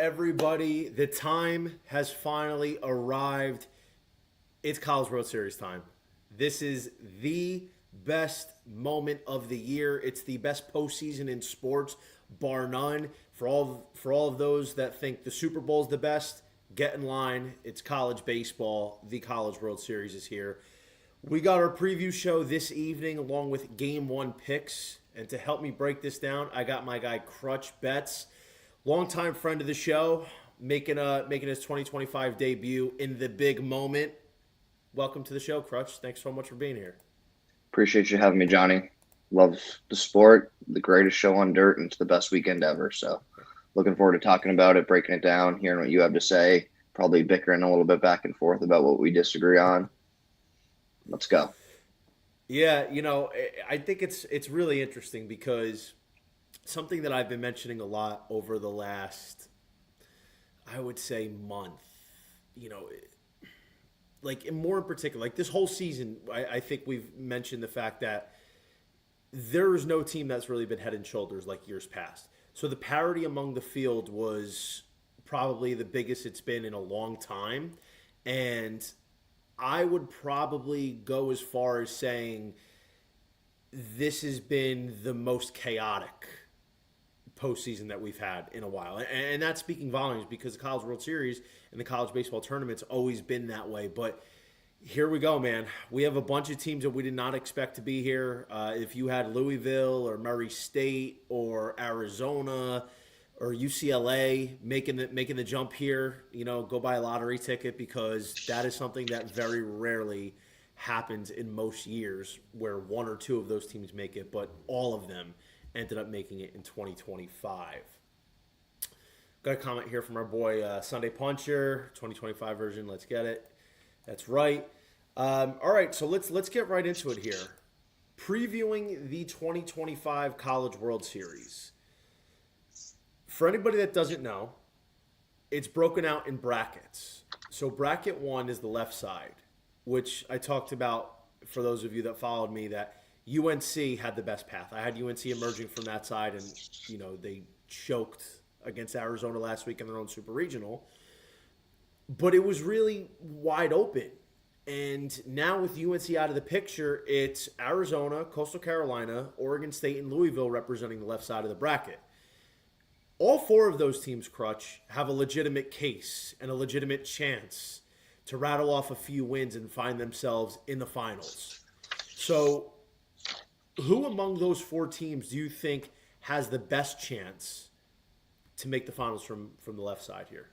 everybody. The time has finally arrived. It's College World Series time. This is the best moment of the year. It's the best postseason in sports, bar none. For all of those that think the Super Bowl is the best, get in line. It's college baseball. The College World Series is here. We got our preview show this evening along with Game 1 picks. And to help me break this down, I got my guy Crutch Bets, longtime friend of the show, making his 2025 debut in the big moment. Welcome to the show, Crutch. Thanks so much for being here. Appreciate you having me, Johnny. Love the sport, the greatest show on dirt, and it's the best weekend ever. So looking forward to talking about it, breaking it down, hearing what you have to say, probably bickering a little bit back and forth about what we disagree on. Let's go. Yeah, I think it's really interesting because something that I've been mentioning a lot over the last, I would say, month, like, and more in particular, like this whole season, I think we've mentioned the fact that there is no team that's really been head and shoulders like years past. So the parity among the field was probably the biggest it's been in a long time. And I would probably go as far as saying this has been the most chaotic postseason that we've had in a while. And that's speaking volumes because the College World Series and the college baseball tournament's always been that way. But here we go, man. We have a bunch of teams that we did not expect to be here. If you had Louisville or Murray State or Arizona or UCLA making the jump here, go buy a lottery ticket because that is something that very rarely happens in most years where one or two of those teams make it, but all of them ended up making it in 2025. Got a comment here from our boy Sunday Puncher, 2025 version. Let's get it. That's right. All right, so let's get right into it here. Previewing the 2025 College World Series. For anybody that doesn't know, it's broken out in brackets. So bracket 1 is the left side, which I talked about for those of you that followed me that UNC had the best path. I had UNC emerging from that side, and they choked against Arizona last week in their own super regional. But it was really wide open. And now with UNC out of the picture, it's Arizona, Coastal Carolina, Oregon State, and Louisville representing the left side of the bracket. All four of those teams, Crutch, have a legitimate case and a legitimate chance to rattle off a few wins and find themselves in the finals. So who among those four teams do you think has the best chance to make the finals from the left side here?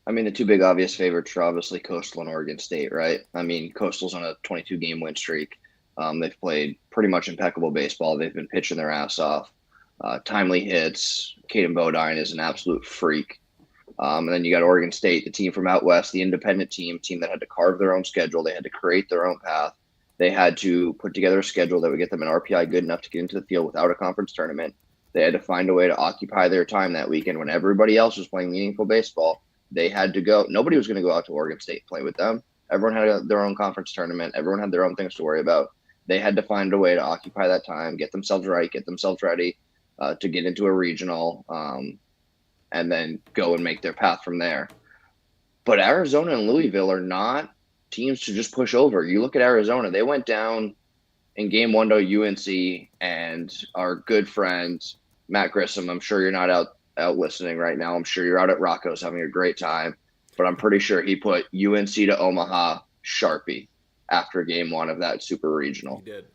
I mean, the two big obvious favorites are obviously Coastal and Oregon State, right? I mean, Coastal's on a 22-game win streak. They've played pretty much impeccable baseball. They've been pitching their ass off. Timely hits. Caden Bodine is an absolute freak. And then you got Oregon State, the team from out west, the independent team that had to carve their own schedule. They had to create their own path. They had to put together a schedule that would get them an RPI good enough to get into the field without a conference tournament. They had to find a way to occupy their time that weekend when everybody else was playing meaningful baseball. They had to go. Nobody was going to go out to Oregon State and play with them. Everyone had their own conference tournament. Everyone had their own things to worry about. They had to find a way to occupy that time, get themselves right, get themselves ready to get into a regional, and then go and make their path from there. But Arizona and Louisville are not teams to just push over. You look at Arizona, they went down in game 1 to UNC, and our good friend Matt Grissom, I'm sure you're not out listening right now. I'm sure you're out at Rocco's having a great time, but I'm pretty sure he put UNC to Omaha Sharpie after game 1 of that super regional. He did.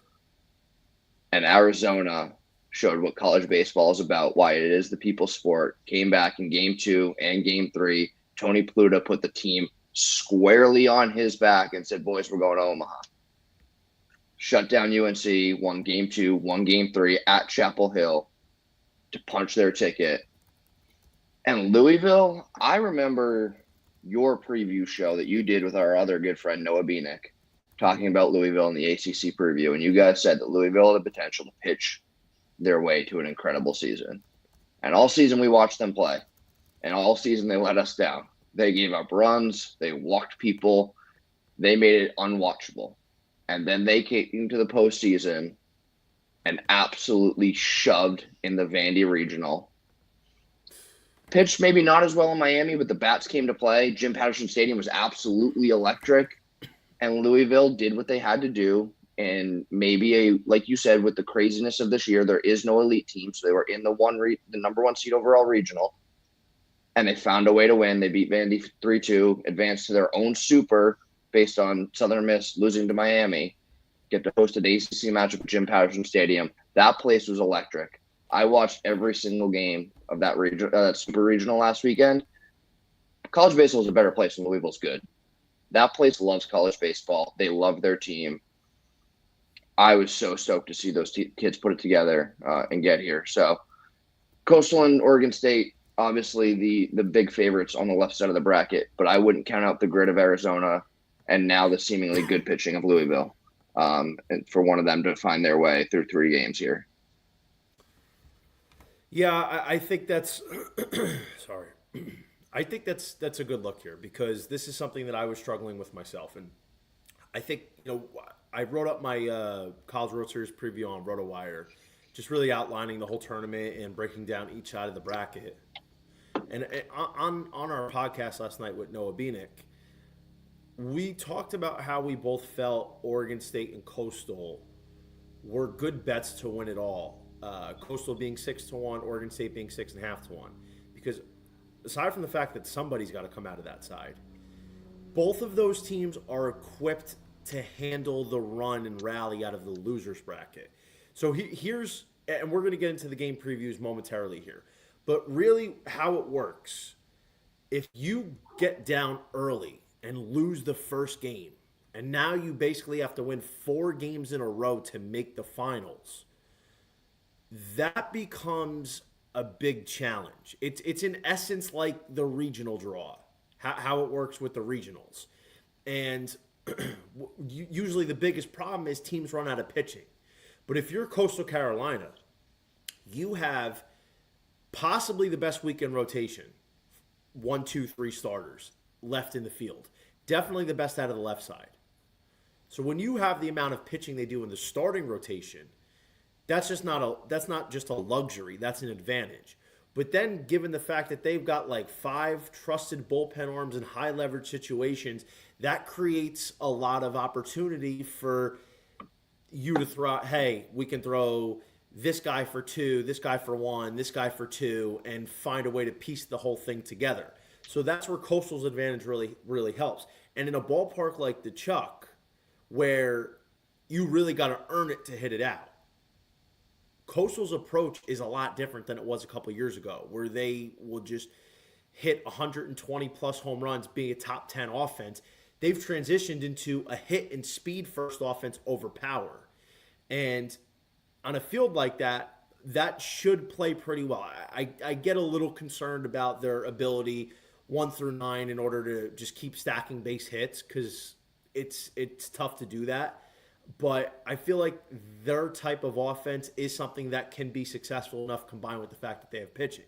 And Arizona showed what college baseball is about, why it is the people's sport. Came back in game 2 and game 3. Tony Pluta put the team squarely on his back and said, boys, we're going to Omaha. Shut down UNC, won game 2, won game 3 at Chapel Hill to punch their ticket. And Louisville, I remember your preview show that you did with our other good friend Noah Bieniek talking about Louisville in the ACC preview, and you guys said that Louisville had the potential to pitch their way to an incredible season. And all season we watched them play, and all season they let us down. They gave up runs, they walked people, they made it unwatchable. And then they came into the postseason and absolutely shoved in the Vandy Regional. Pitched maybe not as well in Miami, but the bats came to play. Jim Patterson Stadium was absolutely electric, and Louisville did what they had to do. And maybe like you said, with the craziness of this year, there is no elite team, so they were in the number one seed overall regional, and they found a way to win. They beat Vandy 3-2, advanced to their own super based on Southern Miss losing to Miami. Get to host an ACC matchup at Jim Patterson Stadium. That place was electric. I watched every single game of that super regional last weekend. College baseball is a better place than Louisville's good. That place loves college baseball. They love their team. I was so stoked to see those kids put it together and get here. So Coastal and Oregon State, obviously the big favorites on the left side of the bracket, but I wouldn't count out the grit of Arizona and now the seemingly good pitching of Louisville and for one of them to find their way through 3 games here. Yeah, I think that's sorry. I think that's a good look here because this is something that I was struggling with myself, and I think I wrote up my College World Series preview on RotoWire, just really outlining the whole tournament and breaking down each side of the bracket. And on our podcast last night with Noah Bieniek, we talked about how we both felt Oregon State and Coastal were good bets to win it all. Coastal being 6-1, Oregon State being 6.5-1. Because aside from the fact that somebody's got to come out of that side, both of those teams are equipped to handle the run and rally out of the losers bracket. So here's, and we're going to get into the game previews momentarily here, but really how it works. If you get down early and lose the first game, and now you basically have to win 4 games in a row to make the finals, that becomes a big challenge. It's in essence like the regional draw, how it works with the regionals. And usually the biggest problem is teams run out of pitching. But if you're Coastal Carolina, you have possibly the best weekend rotation, 1, 2, 3 starters left in the field. Definitely the best out of the left side. So when you have the amount of pitching they do in the starting rotation, that's not just a luxury, that's an advantage. But then given the fact that they've got like 5 trusted bullpen arms in high leverage situations, that creates a lot of opportunity for you to throw out, hey, we can throw this guy for 2, this guy for 1, this guy for 2, and find a way to piece the whole thing together. So that's where Coastal's advantage really, really helps. And in a ballpark like the Chuck, where you really got to earn it to hit it out, Coastal's approach is a lot different than it was a couple years ago, where they will just hit 120-plus home runs, being a top 10 offense. They've transitioned into a hit and speed first offense over power. And on a field like that, that should play pretty well. I get a little concerned about their ability 1 through 9 in order to just keep stacking base hits, because it's tough to do that. But I feel like their type of offense is something that can be successful enough combined with the fact that they have pitching.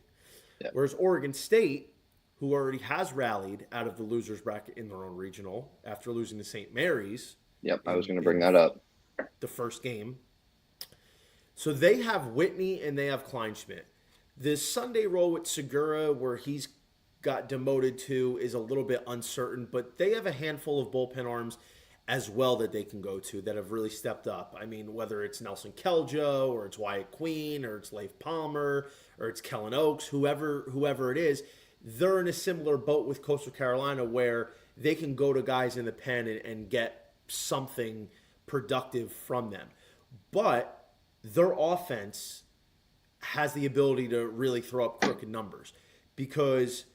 Yep. Whereas Oregon State, who already has rallied out of the losers bracket in their own regional after losing to St. Mary's. Yep, I was going to bring that up. The first game. So they have Whitney and they have Kleinschmidt. The Sunday roll with Segura, where he's got demoted to, is a little bit uncertain, but they have a handful of bullpen arms as well that they can go to that have really stepped up. I mean, whether it's Nelson Keljo or it's Wyatt Queen or it's Leif Palmer or it's Kellen Oakes, whoever it is, they're in a similar boat with Coastal Carolina where they can go to guys in the pen and get something productive from them. But their offense has the ability to really throw up crooked numbers, because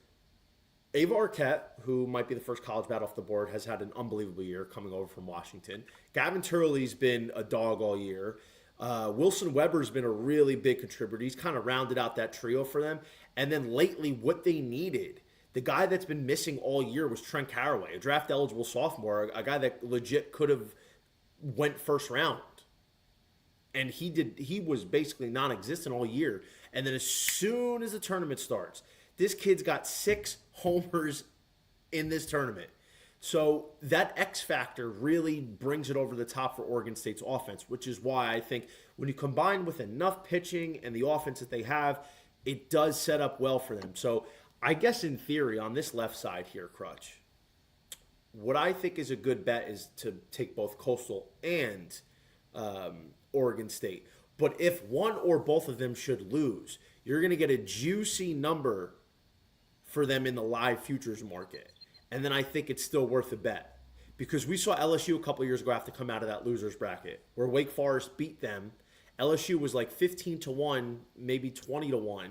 Ava Arquette, who might be the first college bat off the board, has had an unbelievable year coming over from Washington. Gavin Turley's been a dog all year. Wilson Weber's been a really big contributor. He's kind of rounded out that trio for them. And then lately, what they needed, the guy that's been missing all year was Trent Caraway, a draft-eligible sophomore, a guy that legit could have went first round. And he was basically non-existent all year. And then as soon as the tournament starts, this kid's got 6 homers in this tournament. So that X factor really brings it over the top for Oregon State's offense, which is why I think when you combine with enough pitching and the offense that they have, it does set up well for them. So I guess in theory, on this left side here, Crutch, what I think is a good bet is to take both Coastal and Oregon State. But if one or both of them should lose, you're going to get a juicy number for them in the live futures market. And then I think it's still worth a bet. Because we saw LSU a couple of years ago have to come out of that losers bracket where Wake Forest beat them. LSU was like 15-1, maybe 20-1,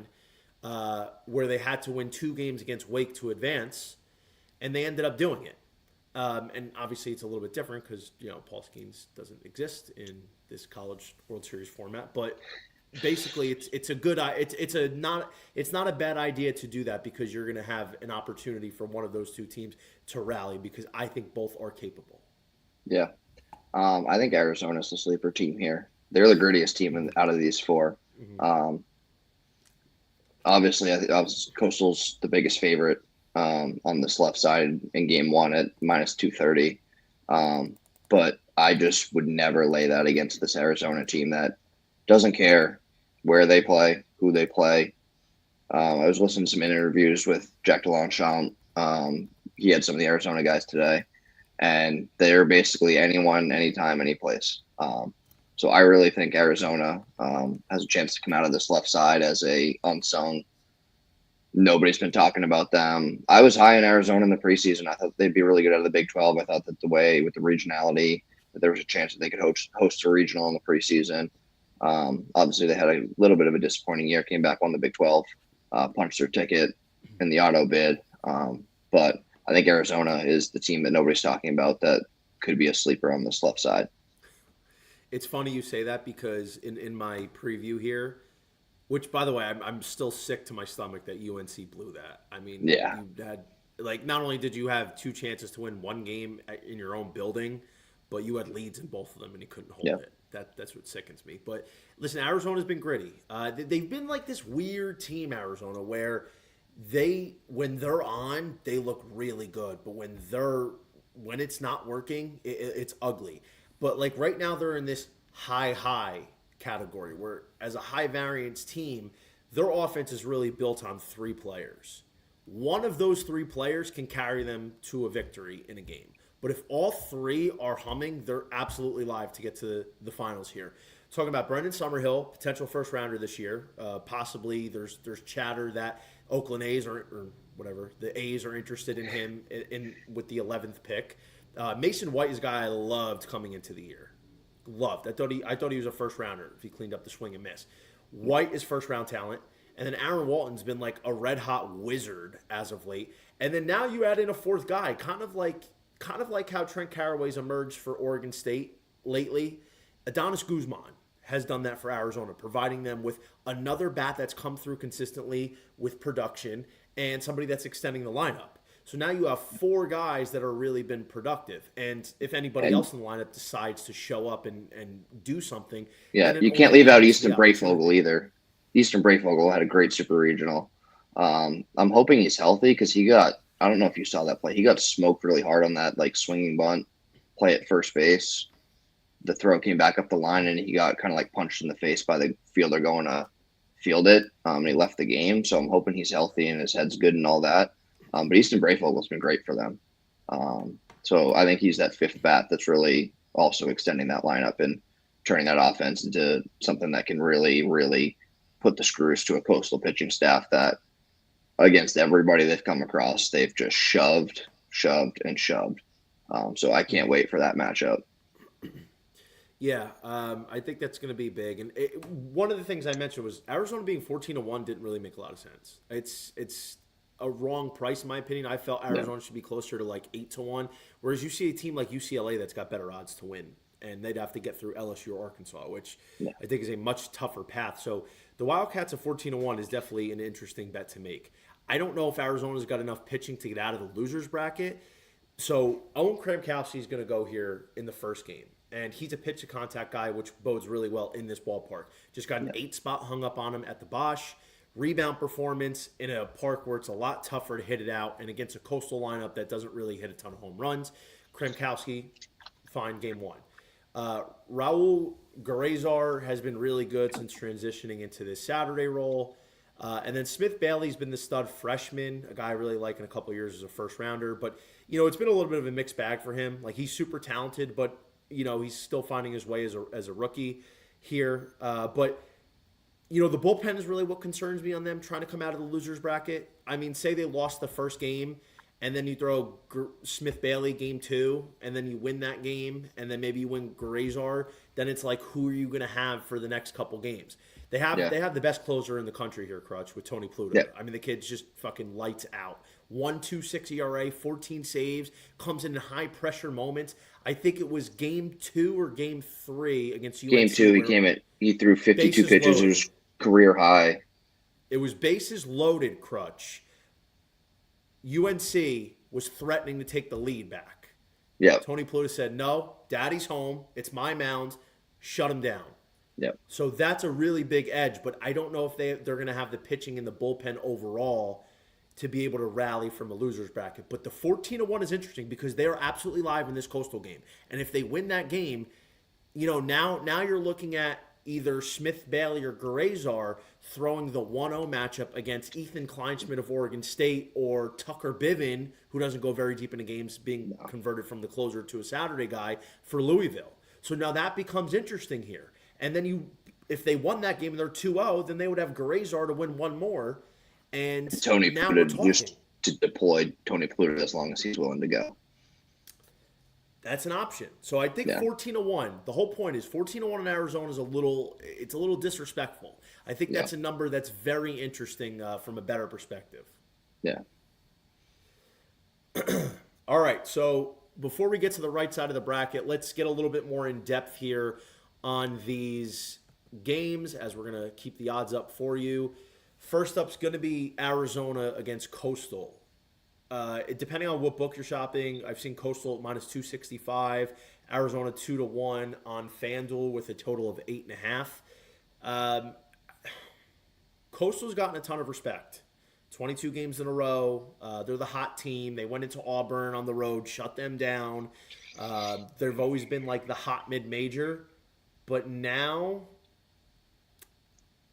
where they had to win 2 games against Wake to advance, and they ended up doing it. And obviously, it's a little bit different because Paul Skeens doesn't exist in this College World Series format. But basically, it's a good it's not a bad idea to do that because you're going to have an opportunity for one of those two teams to rally because I think both are capable. Yeah, I think Arizona's the sleeper team here. They're the grittiest team out of these 4. Mm-hmm. Obviously, I think Coastal's the biggest favorite on this left side in game 1 at minus 230. But I just would never lay that against this Arizona team that doesn't care where they play, who they play. I was listening to some interviews with Jack DeLongchamp. He had some of the Arizona guys today, and they're basically anyone, anytime, any place. So I really think Arizona has a chance to come out of this left side as a unsung. Nobody's been talking about them. I was high in Arizona in the preseason. I thought they'd be really good out of the Big 12. I thought that the way with the regionality, that there was a chance that they could host a regional in the preseason. Obviously, they had a little bit of a disappointing year. Came back on the Big 12, punched their ticket in the auto bid. But I think Arizona is the team that nobody's talking about that could be a sleeper on this left side. It's funny you say that because in my preview here, which by the way, I'm still sick to my stomach that UNC blew that. I mean, yeah. You had not only did you have 2 chances to win 1 game in your own building, but you had leads in both of them and you couldn't hold it. That's what sickens me. But listen, Arizona's been gritty. They've been like this weird team, Arizona, where when they're on, they look really good, but when it's not working, it's ugly. But like right now, they're in this high category where, as a high variance team, their offense is really built on 3 players. One of those 3 players can carry them to a victory in a game. But if all 3 are humming, they're absolutely live to get to the finals here. Talking about Brendan Summerhill, potential first rounder this year. Possibly there's chatter that Oakland A's or whatever, the A's are interested in him with the 11th pick. Mason White is a guy I loved coming into the year. Loved. I thought he was a first rounder if he cleaned up the swing and miss. White is first round talent. And then Aaron Walton's been like a red hot wizard as of late. And then now you add in a 4th guy, kind of like how Trent Caraway's emerged for Oregon State lately. Adonis Guzman has done that for Arizona, providing them with another bat that's come through consistently with production and somebody that's extending the lineup. So now you have 4 guys that are really been productive. And if anybody else in the lineup decides to show up and do something. Yeah, you can't leave out Easton Brayfogle either. Easton Brayfogle had a great super regional. I'm hoping he's healthy because I don't know if you saw that play. He got smoked really hard on that swinging bunt play at first base. The throw came back up the line and he got kind of punched in the face by the fielder going to field it. And he left the game. So I'm hoping he's healthy and his head's good and all that. But Easton Brayfogle's been great for them. So I think he's that 5th bat that's really also extending that lineup and turning that offense into something that can really, really put the screws to a Coastal pitching staff that against everybody they've come across, they've just shoved. So I can't wait for that matchup. Yeah, I think that's going to be big. And one of the things I mentioned was Arizona being 14-1 didn't really make a lot of sense. It's a wrong price in my opinion. I felt Arizona should be closer to 8-1, whereas you see a team like UCLA that's got better odds to win, and they'd have to get through LSU or Arkansas, which I think is a much tougher path. So the Wildcats at 14-1 is definitely an interesting bet to make. I don't know if Arizona's got enough pitching to get out of the losers bracket. So Owen Kramkowski is going to go here in the first game. And he's a pitch-to-contact guy, which bodes really well in this ballpark. Just got an 8 spot hung up on him at the Bosch. Rebound performance in a park where it's a lot tougher to hit it out. And against a Coastal lineup that doesn't really hit a ton of home runs. Kramkowski, fine, game 1. Raul Guerrazar has been really good since transitioning into this Saturday role. And then Smith Bailey's been the stud freshman, a guy I really like in a couple of years as a first rounder. But, it's been a little bit of a mixed bag for him. Like, he's super talented, but, he's still finding his way as a rookie here. But, the bullpen is really what concerns me on them trying to come out of the loser's bracket. I mean, say they lost the first game, and then you throw Smith Bailey game 2, and then you win that game, and then maybe you win Grazar. Then it's like, who are you going to have for the next couple games? They have the best closer in the country here, Crutch, with Tony Pluto. Yeah. I mean, the kid's just fucking lights out. 1.26 ERA, 14 saves, comes in high pressure moments. I think it was game 2 or game 3 against UNC. Game 2, he threw 52 pitches. Loaded. It was career high. It was bases loaded, Crutch. UNC was threatening to take the lead back. Yeah. Tony Pluto said, "No, Daddy's home. It's my mound. Shut him down." Yep. So that's a really big edge, but I don't know if they're going to have the pitching in the bullpen overall to be able to rally from a loser's bracket. But the 14-1 is interesting because they are absolutely live in this Coastal game. And if they win that game, now you're looking at either Smith Bailey or Grazar throwing the 1-0 matchup against Ethan Kleinschmidt of Oregon State or Tucker Biven, who doesn't go very deep into games, being converted from the closer to a Saturday guy for Louisville. So now that becomes interesting here. And then if they won that game and they're 2-0, then they would have Grazar to win one more. And Tony now Pluto we're talking. just to deploy Tony Pluto as long as he's willing to go. That's an option. So I think 14-1. The whole point is 14-1 in Arizona is a little disrespectful. I think that's a number that's very interesting from a better perspective. Yeah. All right. So before we get to the right side of the bracket, let's get a little bit more in depth here on these games as we're going to keep the odds up for you. First up's going to be Arizona against Coastal. Depending on what book you're shopping, I've seen Coastal at minus 265, Arizona 2-1 on FanDuel with a total of 8.5. Coastal's gotten a ton of respect. 22 games in a row. They're the hot team. They went into Auburn on the road, shut them down. They've always been like the hot mid-major. But now,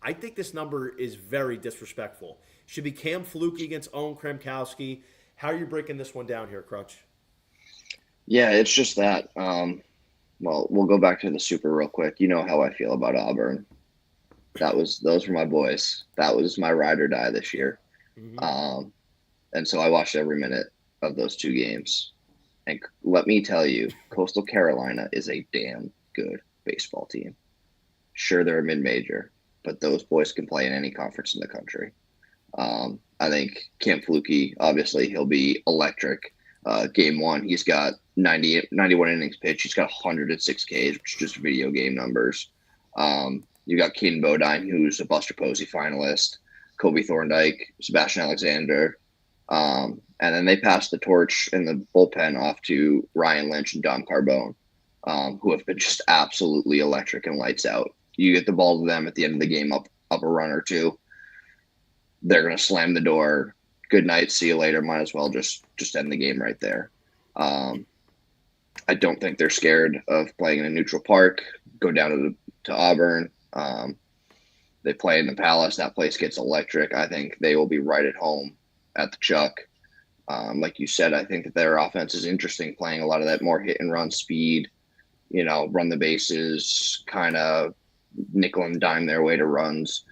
I think this number is very disrespectful. Should be Cam Fluke against Owen Kremkowski. How are you breaking this one down here, Crutch? Yeah, it's just that. Well, we'll go back to the Super real quick. You know how I feel about Auburn. Those were my boys. That was my ride or die this year. Mm-hmm. And so I watched every minute of those two games. And let me tell you, Coastal Carolina is a damn good baseball team. Sure, they're a mid-major, but those boys can play in any conference in the country. I think Cam Fluke, obviously, he'll be electric. Game 1, he's got 91 innings pitched. He's got 106 Ks, which is just video game numbers. You got Keaton Bodine, who's a Buster Posey finalist, Kobe Thorndike, Sebastian Alexander. And then they passed the torch in the bullpen off to Ryan Lynch and Dom Carbone, who have been just absolutely electric and lights out. You get the ball to them at the end of the game up a run or two, they're going to slam the door. Good night. See you later. Might as well just end the game right there. I don't think they're scared of playing in a neutral park. Go down to Auburn. They play in the Palace. That place gets electric. I think they will be right at home at the Chuck. Like you said, I think that their offense is interesting, playing a lot of that more hit and run speed, run the bases, kind of nickel and dime their way to runs.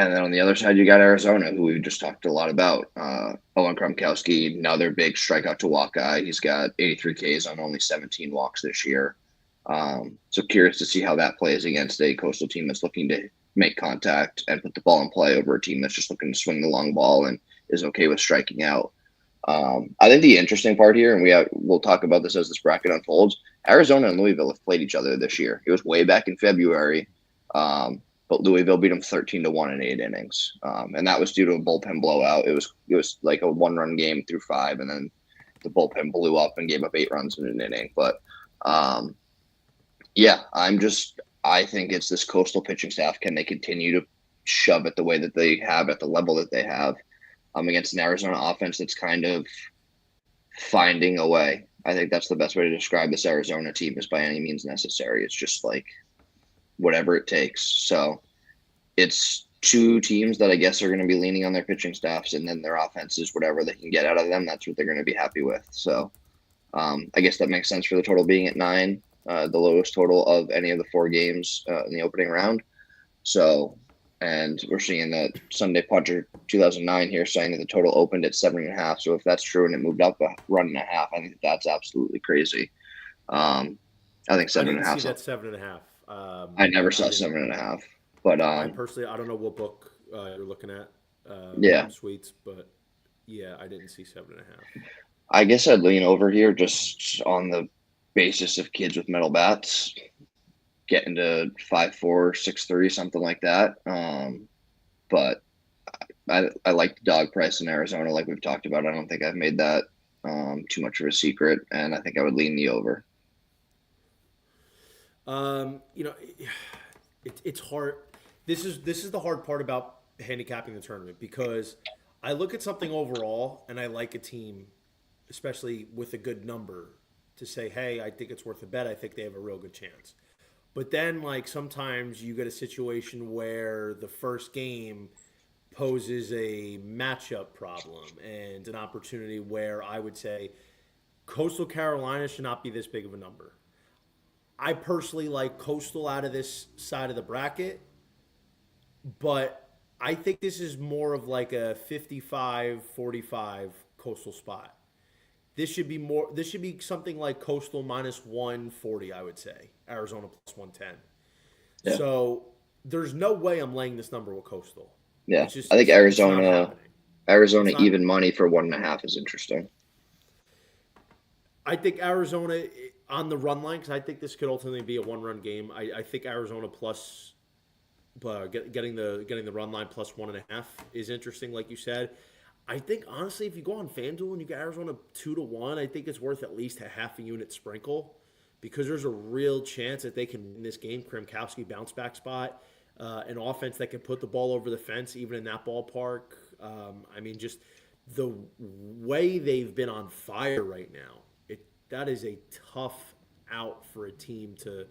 And then on the other side, you got Arizona, who we've just talked a lot about. Owen Kremkowski, another big strikeout to walk guy. He's got 83 Ks on only 17 walks this year. So curious to see how that plays against a Coastal team that's looking to make contact and put the ball in play over a team that's just looking to swing the long ball and is okay with striking out. I think the interesting part here, and we'll talk about this as this bracket unfolds, Arizona and Louisville have played each other this year. It was way back in February. But Louisville beat them 13-1 in 8 innings. And that was due to a bullpen blowout. It was like a 1-run game through 5, and then the bullpen blew up and gave up 8 runs in an inning. But I think it's this Coastal pitching staff. Can they continue to shove it the way that they have at the level that they have against an Arizona offense that's kind of finding a way? I think that's the best way to describe this Arizona team, is by any means necessary. It's just like whatever it takes. So it's two teams that I guess are going to be leaning on their pitching staffs, and then their offenses, whatever they can get out of them, that's what they're going to be happy with. So I guess that makes sense for the total being at 9, the lowest total of any of the 4 games in the opening round. So, and we're seeing that Sunday Puncher 2009 here saying that the total opened at 7.5. So if that's true and it moved up a run and a half, I think that's absolutely crazy. I think 7.5. I didn't see that 7.5. I never saw 7.5. But I personally, I don't know what book you're looking at. Sweets, but yeah, I didn't see 7.5. I guess I'd lean over here just on the basis of kids with metal bats getting to 5'4", 6'3", something like that. But I like the dog price in Arizona, like we've talked about. I don't think I've made that too much of a secret, and I think I would lean the over. It's hard. This is the hard part about handicapping the tournament, because I look at something overall and I like a team, especially with a good number, to say, hey, I think it's worth a bet. I think they have a real good chance. But then, like, sometimes you get a situation where the first game poses a matchup problem and an opportunity where I would say Coastal Carolina should not be this big of a number. I personally like Coastal out of this side of the bracket, but I think this is more of like a 55-45 Coastal spot. This should be something like Coastal minus 140, I would say. Arizona plus 110. Yeah. So there's no way I'm laying this number with Coastal. Yeah, I think Arizona even money for 1.5 is interesting. I think Arizona on the run line, because I think this could ultimately be a 1-run game. I think Arizona plus getting the run line plus 1.5 is interesting, like you said. I think, honestly, if you go on FanDuel and you get Arizona 2-1, I think it's worth at least a half a unit sprinkle, because there's a real chance that they can win this game. Krimkowski bounce back spot, an offense that can put the ball over the fence even in that ballpark. Just the way they've been on fire right now, that is a tough out for a team to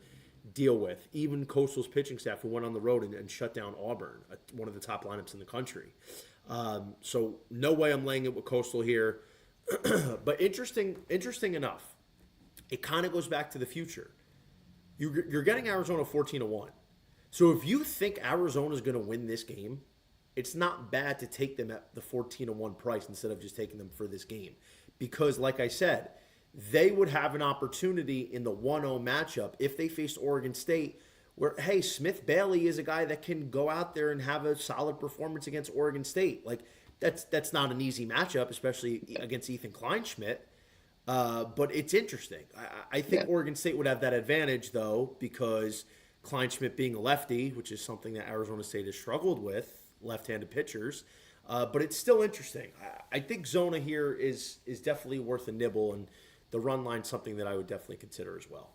deal with. Even Coastal's pitching staff, who went on the road and shut down Auburn, one of the top lineups in the country. So no way I'm laying it with Coastal here. But interesting enough, it kind of goes back to the future. You're getting Arizona 14-1. So if you think Arizona's going to win this game, it's not bad to take them at the 14-1 price instead of just taking them for this game. Because, like I said, they would have an opportunity in the 1-0 matchup if they faced Oregon State, where, hey, Smith Bailey is a guy that can go out there and have a solid performance against Oregon State. Like, that's not an easy matchup, especially against Ethan Kleinschmidt. But it's interesting. I think Oregon State would have that advantage, though, because Kleinschmidt being a lefty, which is something that Arizona State has struggled with, left-handed pitchers. But it's still interesting. I think Zona here is definitely worth a nibble, and the run line something that I would definitely consider as well.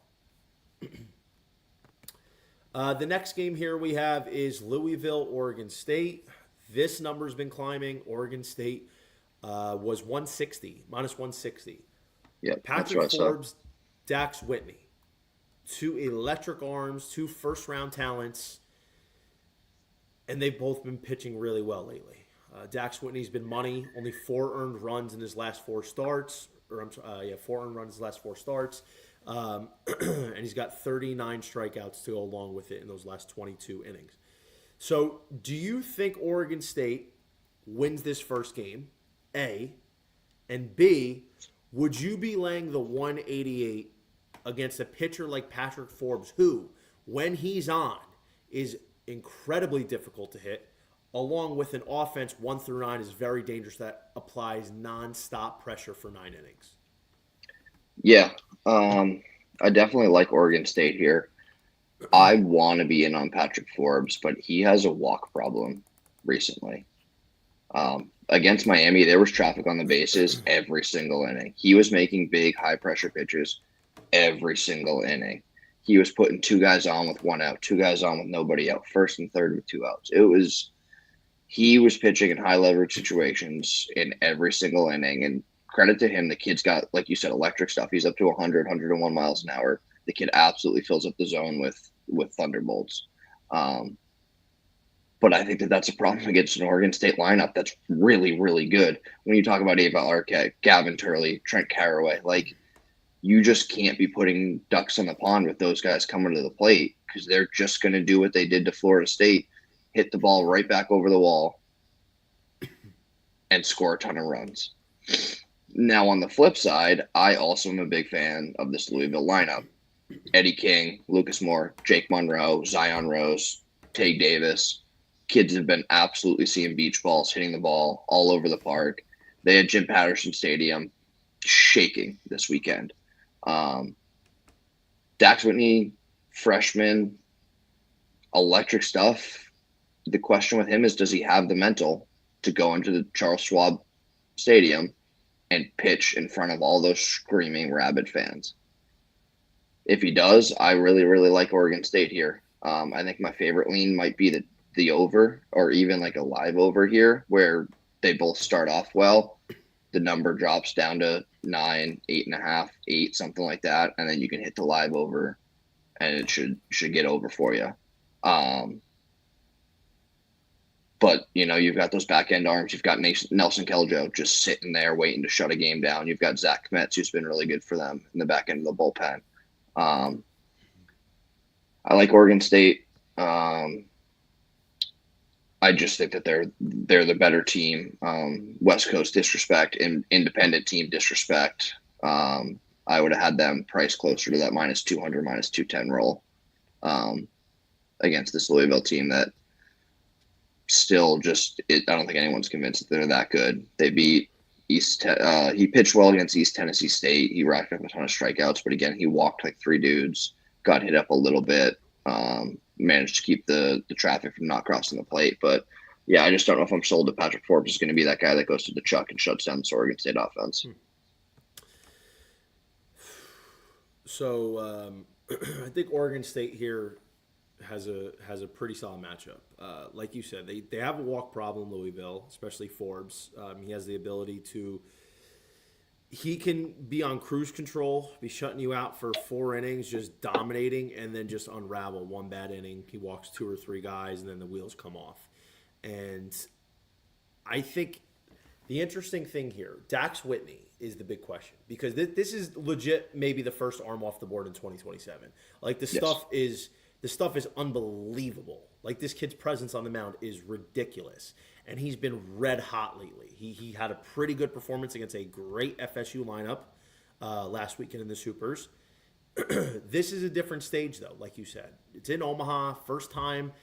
The next game here we have is Louisville, Oregon State. This number's been climbing. Oregon State was 160, minus 160. Yeah, Patrick Forbes, Dax Whitney. 2 electric arms, 2 first-round talents, and they've both been pitching really well lately. Dax Whitney's been money, only 4 earned runs in his last 4 starts. 4 earned runs in his last 4 starts. And he's got 39 strikeouts to go along with it in those last 22 innings. So do you think Oregon State wins this first game, A? And B, would you be laying the 188 against a pitcher like Patrick Forbes, who, when he's on, is incredibly difficult to hit, along with an offense 1 through 9 is very dangerous that applies nonstop pressure for 9 innings? Yeah, I definitely like Oregon State here. I want to be in on Patrick Forbes, but he has a walk problem recently. Against Miami, there was traffic on the bases every single inning. He was making big, high-pressure pitches every single inning. He was putting 2 guys on with 1 out, 2 guys on with nobody out, first and third with 2 outs. He was pitching in high-leverage situations in every single inning, and credit to him, the kid's got, like you said, electric stuff. He's up to 100, 101 miles an hour. The kid absolutely fills up the zone with thunderbolts. But But I think that that's a problem against an Oregon State lineup that's really, really good. When you talk about Ava Arquette, Gavin Turley, Trent Carraway, like, you just can't be putting ducks on the pond with those guys coming to the plate because they're just going to do what they did to Florida State, hit the ball right back over the wall and score a ton of runs. Now, on the flip side, I also am a big fan of this Louisville lineup. Eddie King, Lucas Moore, Jake Monroe, Zion Rose, Tay Davis. Kids have been absolutely seeing beach balls, hitting the ball all over the park. They had Jim Patterson Stadium shaking this weekend. Dax Whitney, freshman, electric stuff. The question with him is, does he have the mental to go into the Charles Schwab Stadium and pitch in front of all those screaming Rabid fans? If he does, I really, really like Oregon State here. I think my favorite lean might be the over, or even like a live over here, where they both start off well. The number drops down to 9, 8.5, 8, something like that, and then you can hit the live over, and it should get over for you. But you've got those back end arms. You've got Nelson Keljo just sitting there waiting to shut a game down. You've got Zach Kmetz, who's been really good for them in the back end of the bullpen. I like Oregon State. I just think that they're the better team. West Coast disrespect and independent team disrespect. I would have had them priced closer to that -200, -210 roll against this Louisville team that still I don't think anyone's convinced that they're that good. They beat he pitched well against East Tennessee State. He racked up a ton of strikeouts, but again, he walked like 3 dudes, got hit up a little bit. Managed to keep the traffic from not crossing the plate. But yeah, I just don't know if I'm sold that Patrick Forbes is going to be that guy that goes to the chuck and shuts down this Oregon State offense. So I think Oregon State here has a pretty solid matchup. Like you said, they have a walk problem, Louisville, especially Forbes. He has the ability to. He can be on cruise control, be shutting you out for 4 innings, just dominating, and then just unravel one bad inning. He walks 2 or 3 guys, and then the wheels come off. And I think the interesting thing here, Dax Whitney is the big question, because this is legit maybe the first arm off the board in 2027. Like, the stuff is unbelievable. Like, this kid's presence on the mound is ridiculous. And he's been red hot lately. He had a pretty good performance against a great FSU lineup last weekend in the Supers. This is a different stage, though, like you said. It's in Omaha, first time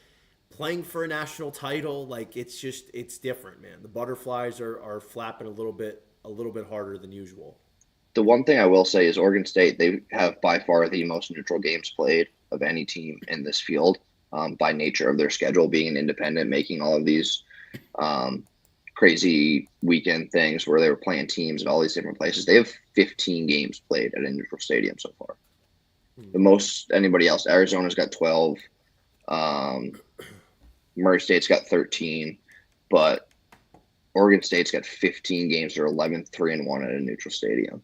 playing for a national title. Like, it's different, man. The butterflies are flapping a little bit harder than usual. The one thing I will say is Oregon State, they have by far the most neutral games played of any team in this field, by nature of their schedule, being an independent, making all of these crazy weekend things where they were playing teams in all these different places. They have 15 games played at a neutral stadium so far. The most anybody else. Arizona's got 12. Murray State's got 13, but Oregon State's got 15 games. They're 11-3-1 at a neutral stadium.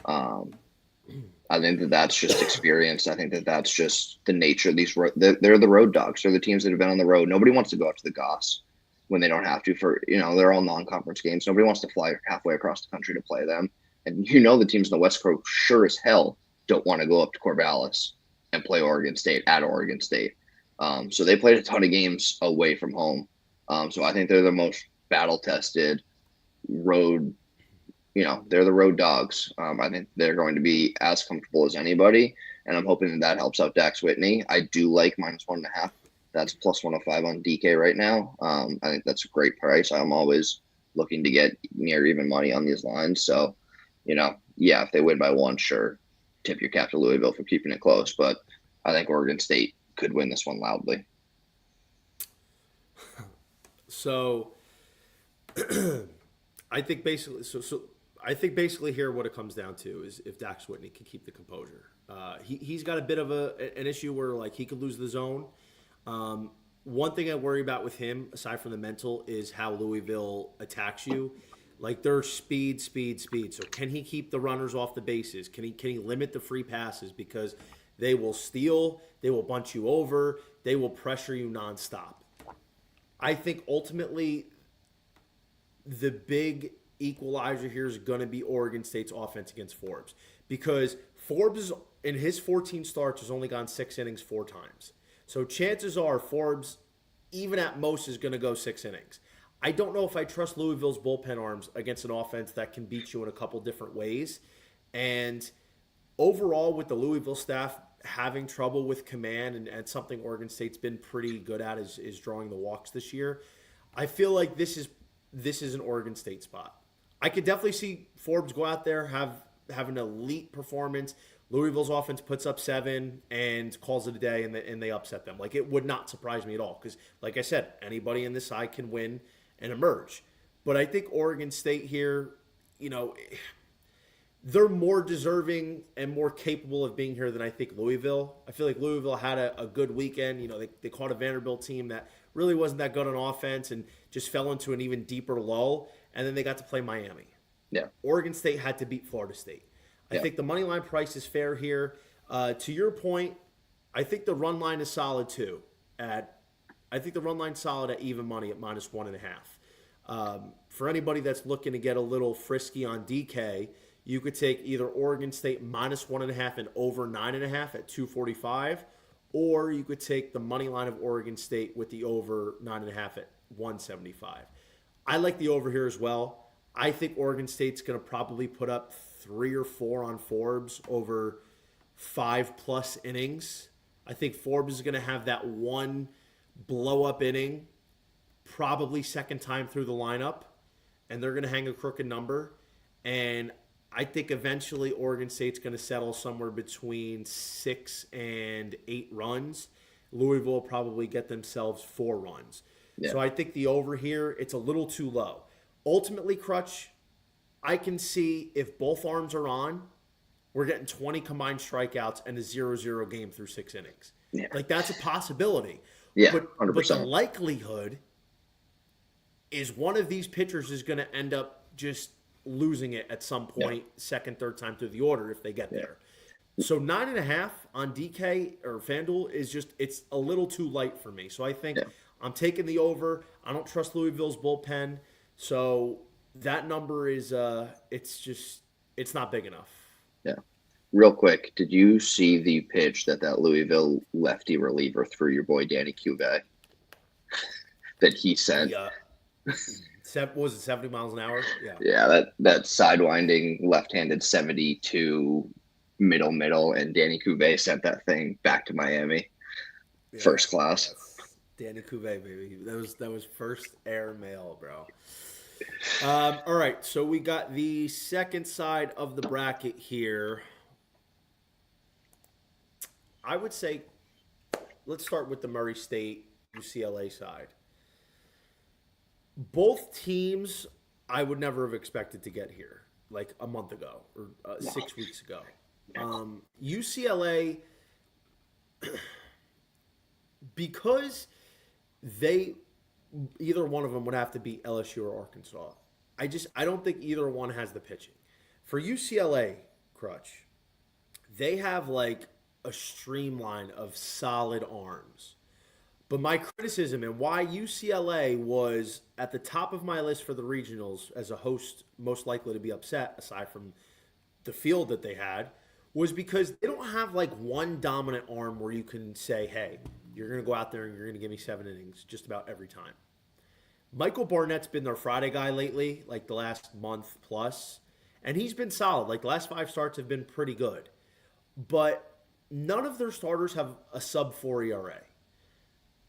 I think that's just experience. I think that's just the nature of these. They're the road dogs. They're the teams that have been on the road. Nobody wants to go out to the Goss when they don't have to they're all non-conference games. Nobody wants to fly halfway across the country to play them. And the teams in the West Coast sure as hell don't want to go up to Corvallis and play Oregon State at Oregon State. So they played a ton of games away from home. So I think they're the most battle-tested road. They're the road dogs. I think they're going to be as comfortable as anybody, and I'm hoping that helps out Dax Whitney. I do like -1.5. That's +105 on DK right now. I think that's a great price. I'm always looking to get near even money on these lines. So, if they win by 1, sure, tip your cap to Louisville for keeping it close. But I think Oregon State could win this one loudly. So, I think basically here what it comes down to is if Dax Whitney can keep the composure. He's got a bit of an issue where, like, he could lose the zone. One thing I worry about with him, aside from the mental, is how Louisville attacks you. Like, they're speed. So can he keep the runners off the bases? Can he limit the free passes? Because they will steal, they will bunch you over, they will pressure you nonstop. I think ultimately the big equalizer here is going to be Oregon State's offense against Forbes, because Forbes in his 14 starts has only gone 6 innings 4 times. So chances are Forbes, even at most, is going to go 6 innings. I don't know if I trust Louisville's bullpen arms against an offense that can beat you in a couple different ways. And overall, with the Louisville staff having trouble with command, and something Oregon State's been pretty good at is drawing the walks this year, I feel like this is an Oregon State spot. I could definitely see Forbes go out there, have an elite performance. Louisville's offense puts up 7 and calls it a day, and they upset them. Like, it would not surprise me at all, because, like I said, anybody in this side can win and emerge. But I think Oregon State here, they're more deserving and more capable of being here than I think Louisville. I feel like Louisville had a good weekend. They caught a Vanderbilt team that really wasn't that good on offense and just fell into an even deeper lull. And then they got to play Miami. Yeah. Oregon State had to beat Florida State. I think the money line price is fair here. To your point, I think the run line is solid too. I think the run line's solid at even money at -1.5. For anybody that's looking to get a little frisky on DK, you could take either Oregon State -1.5 and over 9.5 at 245, or you could take the money line of Oregon State with the over 9.5 at 175. I like the over here as well. I think Oregon State's going to probably put up 3 or 4 on Forbes over 5+ innings. I think Forbes is going to have that one blow-up inning, probably second time through the lineup, and they're going to hang a crooked number. And I think eventually Oregon State's going to settle somewhere between 6 and 8 runs. Louisville will probably get themselves 4 runs. Yeah. So I think the over here, it's a little too low. Ultimately, Crutch, I can see if both arms are on, we're getting 20 combined strikeouts and a 0-0 game through 6 innings. Yeah. Like, that's a possibility. Yeah, but 100%. But the likelihood is one of these pitchers is going to end up just losing it at some point, second, third time through the order if they get there. So 9.5 on DK or FanDuel is just, it's a little too light for me. So I think I'm taking the over. I don't trust Louisville's bullpen. So that number is, it's not big enough. Yeah. Real quick, did you see the pitch that Louisville lefty reliever threw your boy Danny Cuvée that he sent? Yeah. Was it 70 miles an hour? Yeah. Yeah, that sidewinding left-handed 72 middle, and Danny Cuvée sent that thing back to Miami. Yeah, first class. Danny Cuvée, baby. That was first air mail, bro. All right, so we got the second side of the bracket here. I would say let's start with the Murray State UCLA side. Both teams I would never have expected to get here, like a month ago or 6 weeks ago. UCLA, because either one of them would have to beat LSU or Arkansas. I don't think either one has the pitching. For UCLA, Crutch, they have like a streamline of solid arms. But my criticism and why UCLA was at the top of my list for the regionals as a host most likely to be upset, aside from the field that they had, was because they don't have like one dominant arm where you can say, hey, you're going to go out there and you're going to give me 7 innings just about every time. Michael Barnett's been their Friday guy lately, like the last month plus, and he's been solid. Like the last 5 starts have been pretty good. But none of their starters have a sub-4 ERA.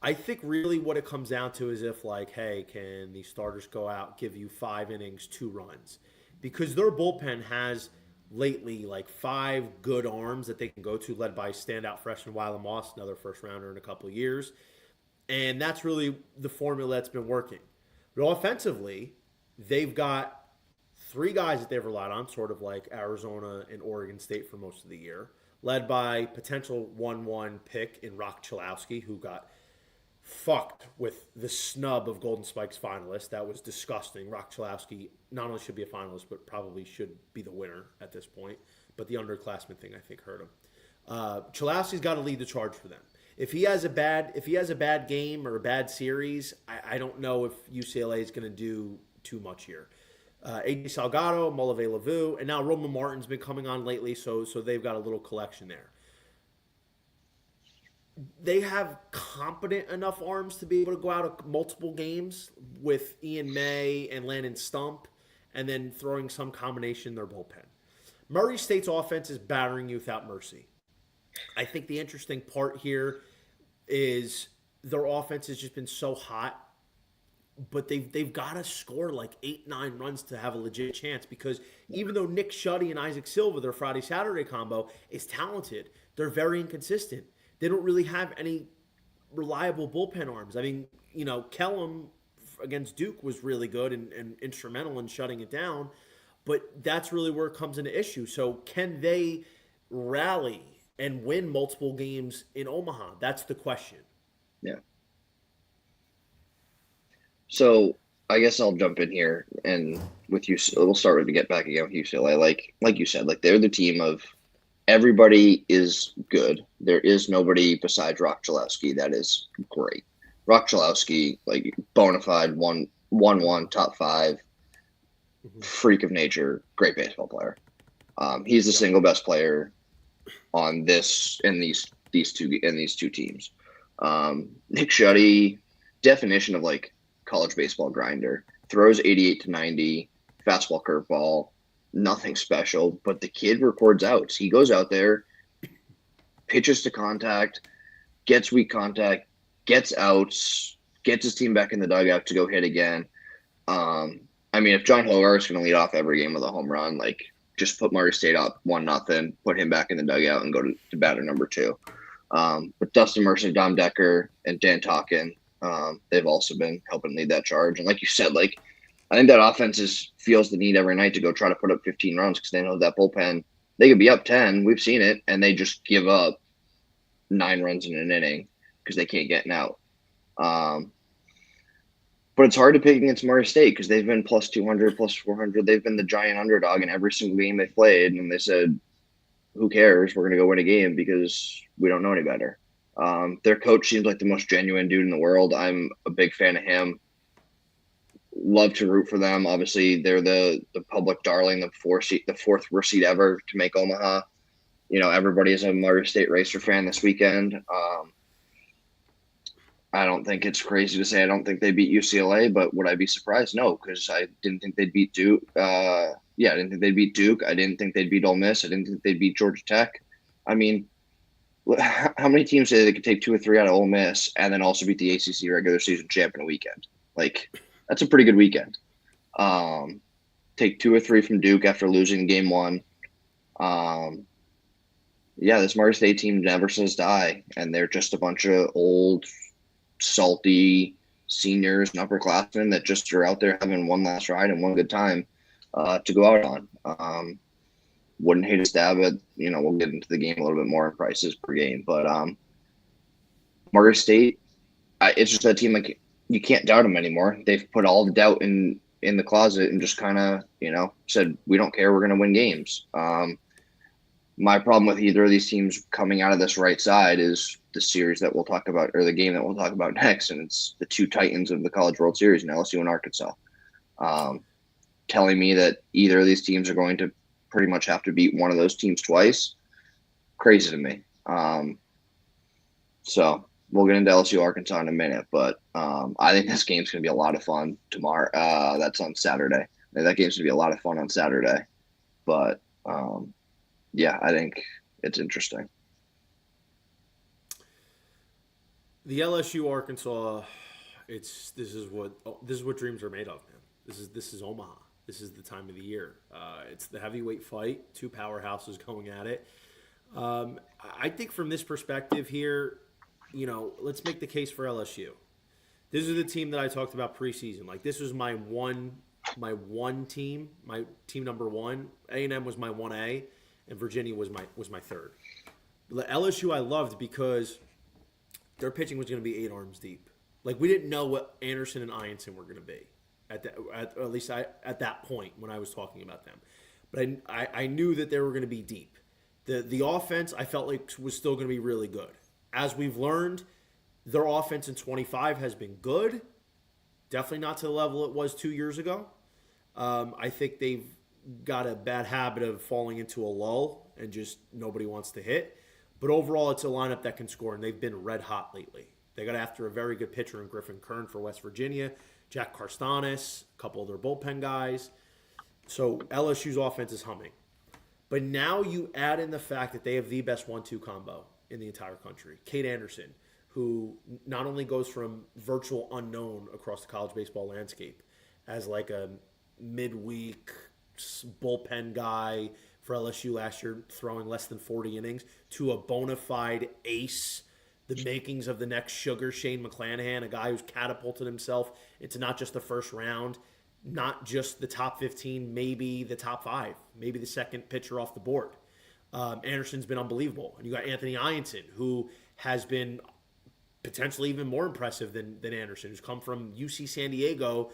I think really what it comes down to is if like, hey, can these starters go out, give you 5 innings, 2 runs? Because their bullpen has lately like 5 good arms that they can go to, led by standout freshman Wyla Moss, another first rounder in a couple of years. And that's really the formula that's been working. But offensively, they've got 3 guys that they've relied on, sort of like Arizona and Oregon State for most of the year, led by potential 1-1 pick in Rock Chalowski, who got fucked with the snub of Golden Spikes finalists. That was disgusting. Rock Chalowski not only should be a finalist, but probably should be the winner at this point. But the underclassmen thing, I think, hurt him. Chalowski's got to lead the charge for them. If he has a bad game or a bad series, I don't know if UCLA is going to do too much here. A.D. Salgado, Molave Lavu, and now Roman Martin's been coming on lately, so they've got a little collection there. They have competent enough arms to be able to go out of multiple games with Ian May and Landon Stump, and then throwing some combination in their bullpen. Murray State's offense is battering you without mercy. I think the interesting part here is their offense has just been so hot, but they've got to score like 8-9 runs to have a legit chance, because even though Nick Shuddy and Isaac Silva, their Friday-Saturday combo, is talented, they're very inconsistent. They don't really have any reliable bullpen arms. I mean, Kellum against Duke was really good and instrumental in shutting it down, but that's really where it comes into issue. So can they rally and win multiple games in Omaha? That's the question. Yeah. So I guess I'll jump in here, and with you, we'll start with to get back again with UCLA. Like you said, they're the team of everybody is good. There is nobody besides Rock Chalowski that is great. Rock Chalowski, bona fide, 1-1, top 5, freak of nature, great baseball player. He's the single best player on these two teams. Nick Shuddy, definition of college baseball grinder, throws 88 to 90, fastball, curveball, nothing special, but the kid records outs. He goes out there, pitches to contact, gets weak contact, gets outs, gets his team back in the dugout to go hit again. If John Hogarth's going to lead off every game with a home run, just put Murray State up 1-0, put him back in the dugout and go to batter number 2. But Dustin Mercer, Dom Decker, and Dan Talkin, they've also been helping lead that charge. And like you said, I think that offense feels the need every night to go try to put up 15 runs, because they know that bullpen, they could be up 10. We've seen it, and they just give up 9 runs in an inning because they can't get an out. But it's hard to pick against Murray State because they've been plus 200, plus 400. They've been the giant underdog in every single game they've played, and they said, who cares? We're going to go win a game because we don't know any better. Their coach seems like the most genuine dude in the world. I'm a big fan of him. Love to root for them. Obviously, they're the public darling, the fourth worst seed ever to make Omaha. Everybody is a Murray State Racer fan this weekend. I don't think it's crazy to say I don't think they beat UCLA, but would I be surprised? No, because I didn't think they'd beat Duke. I didn't think they'd beat Duke. I didn't think they'd beat Ole Miss. I didn't think they'd beat Georgia Tech. I mean, how many teams say they could take 2 or 3 out of Ole Miss and then also beat the ACC regular season champ in a weekend? That's a pretty good weekend. Take 2 or 3 from Duke after losing game 1. This Murray State team never says die, and they're just a bunch of old, salty seniors and upperclassmen that just are out there having one last ride and one good time to go out on. Wouldn't hate a stab at, we'll get into the game a little bit more in prices per game, but Murray State, it's just a team you can't doubt them anymore. They've put all the doubt in the closet and just kind of, said, we don't care. We're going to win games. My problem with either of these teams coming out of this right side is the series that we'll talk about, or the game that we'll talk about next. And it's the 2 titans of the College World Series in LSU and Arkansas. Telling me that either of these teams are going to pretty much have to beat one of those teams twice. Crazy to me. So we'll get into LSU Arkansas in a minute, but I think this game's going to be a lot of fun tomorrow. That's on Saturday. That game's going to be a lot of fun on Saturday. But I think it's interesting. The LSU Arkansas, this is what dreams are made of, man. This is Omaha. This is the time of the year. It's the heavyweight fight. 2 powerhouses going at it. I think from this perspective here, let's make the case for LSU. This is the team that I talked about preseason. This was my one team, my team number 1. A&M was my 1A, and Virginia was my 3rd. LSU I loved because their pitching was going to be 8 arms deep. We didn't know what Anderson and Ianson were going to be at least at that point when I was talking about them. But I knew that they were going to be deep. The offense, I felt like was still going to be really good. As we've learned, their offense in 25 has been good. Definitely not to the level it was 2 years ago. I think they've got a bad habit of falling into a lull and just nobody wants to hit. But overall, it's a lineup that can score, and they've been red hot lately. They got after a very good pitcher in Griffin Kern for West Virginia, Jack Karstanis, a couple of their bullpen guys. So LSU's offense is humming. But now you add in the fact that they have the best 1-2 combo in the entire country. Kate Anderson, who not only goes from virtual unknown across the college baseball landscape as like a midweek bullpen guy for LSU last year, throwing less than 40 innings, to a bona fide ace, the makings of the next Sugar Shane McClanahan, a guy who's catapulted himself into not just the first round, not just the top 15, maybe the top 5, maybe the second pitcher off the board. Anderson's been unbelievable. And you got Anthony Ianson, who has been potentially even more impressive than Anderson, who's come from UC San Diego,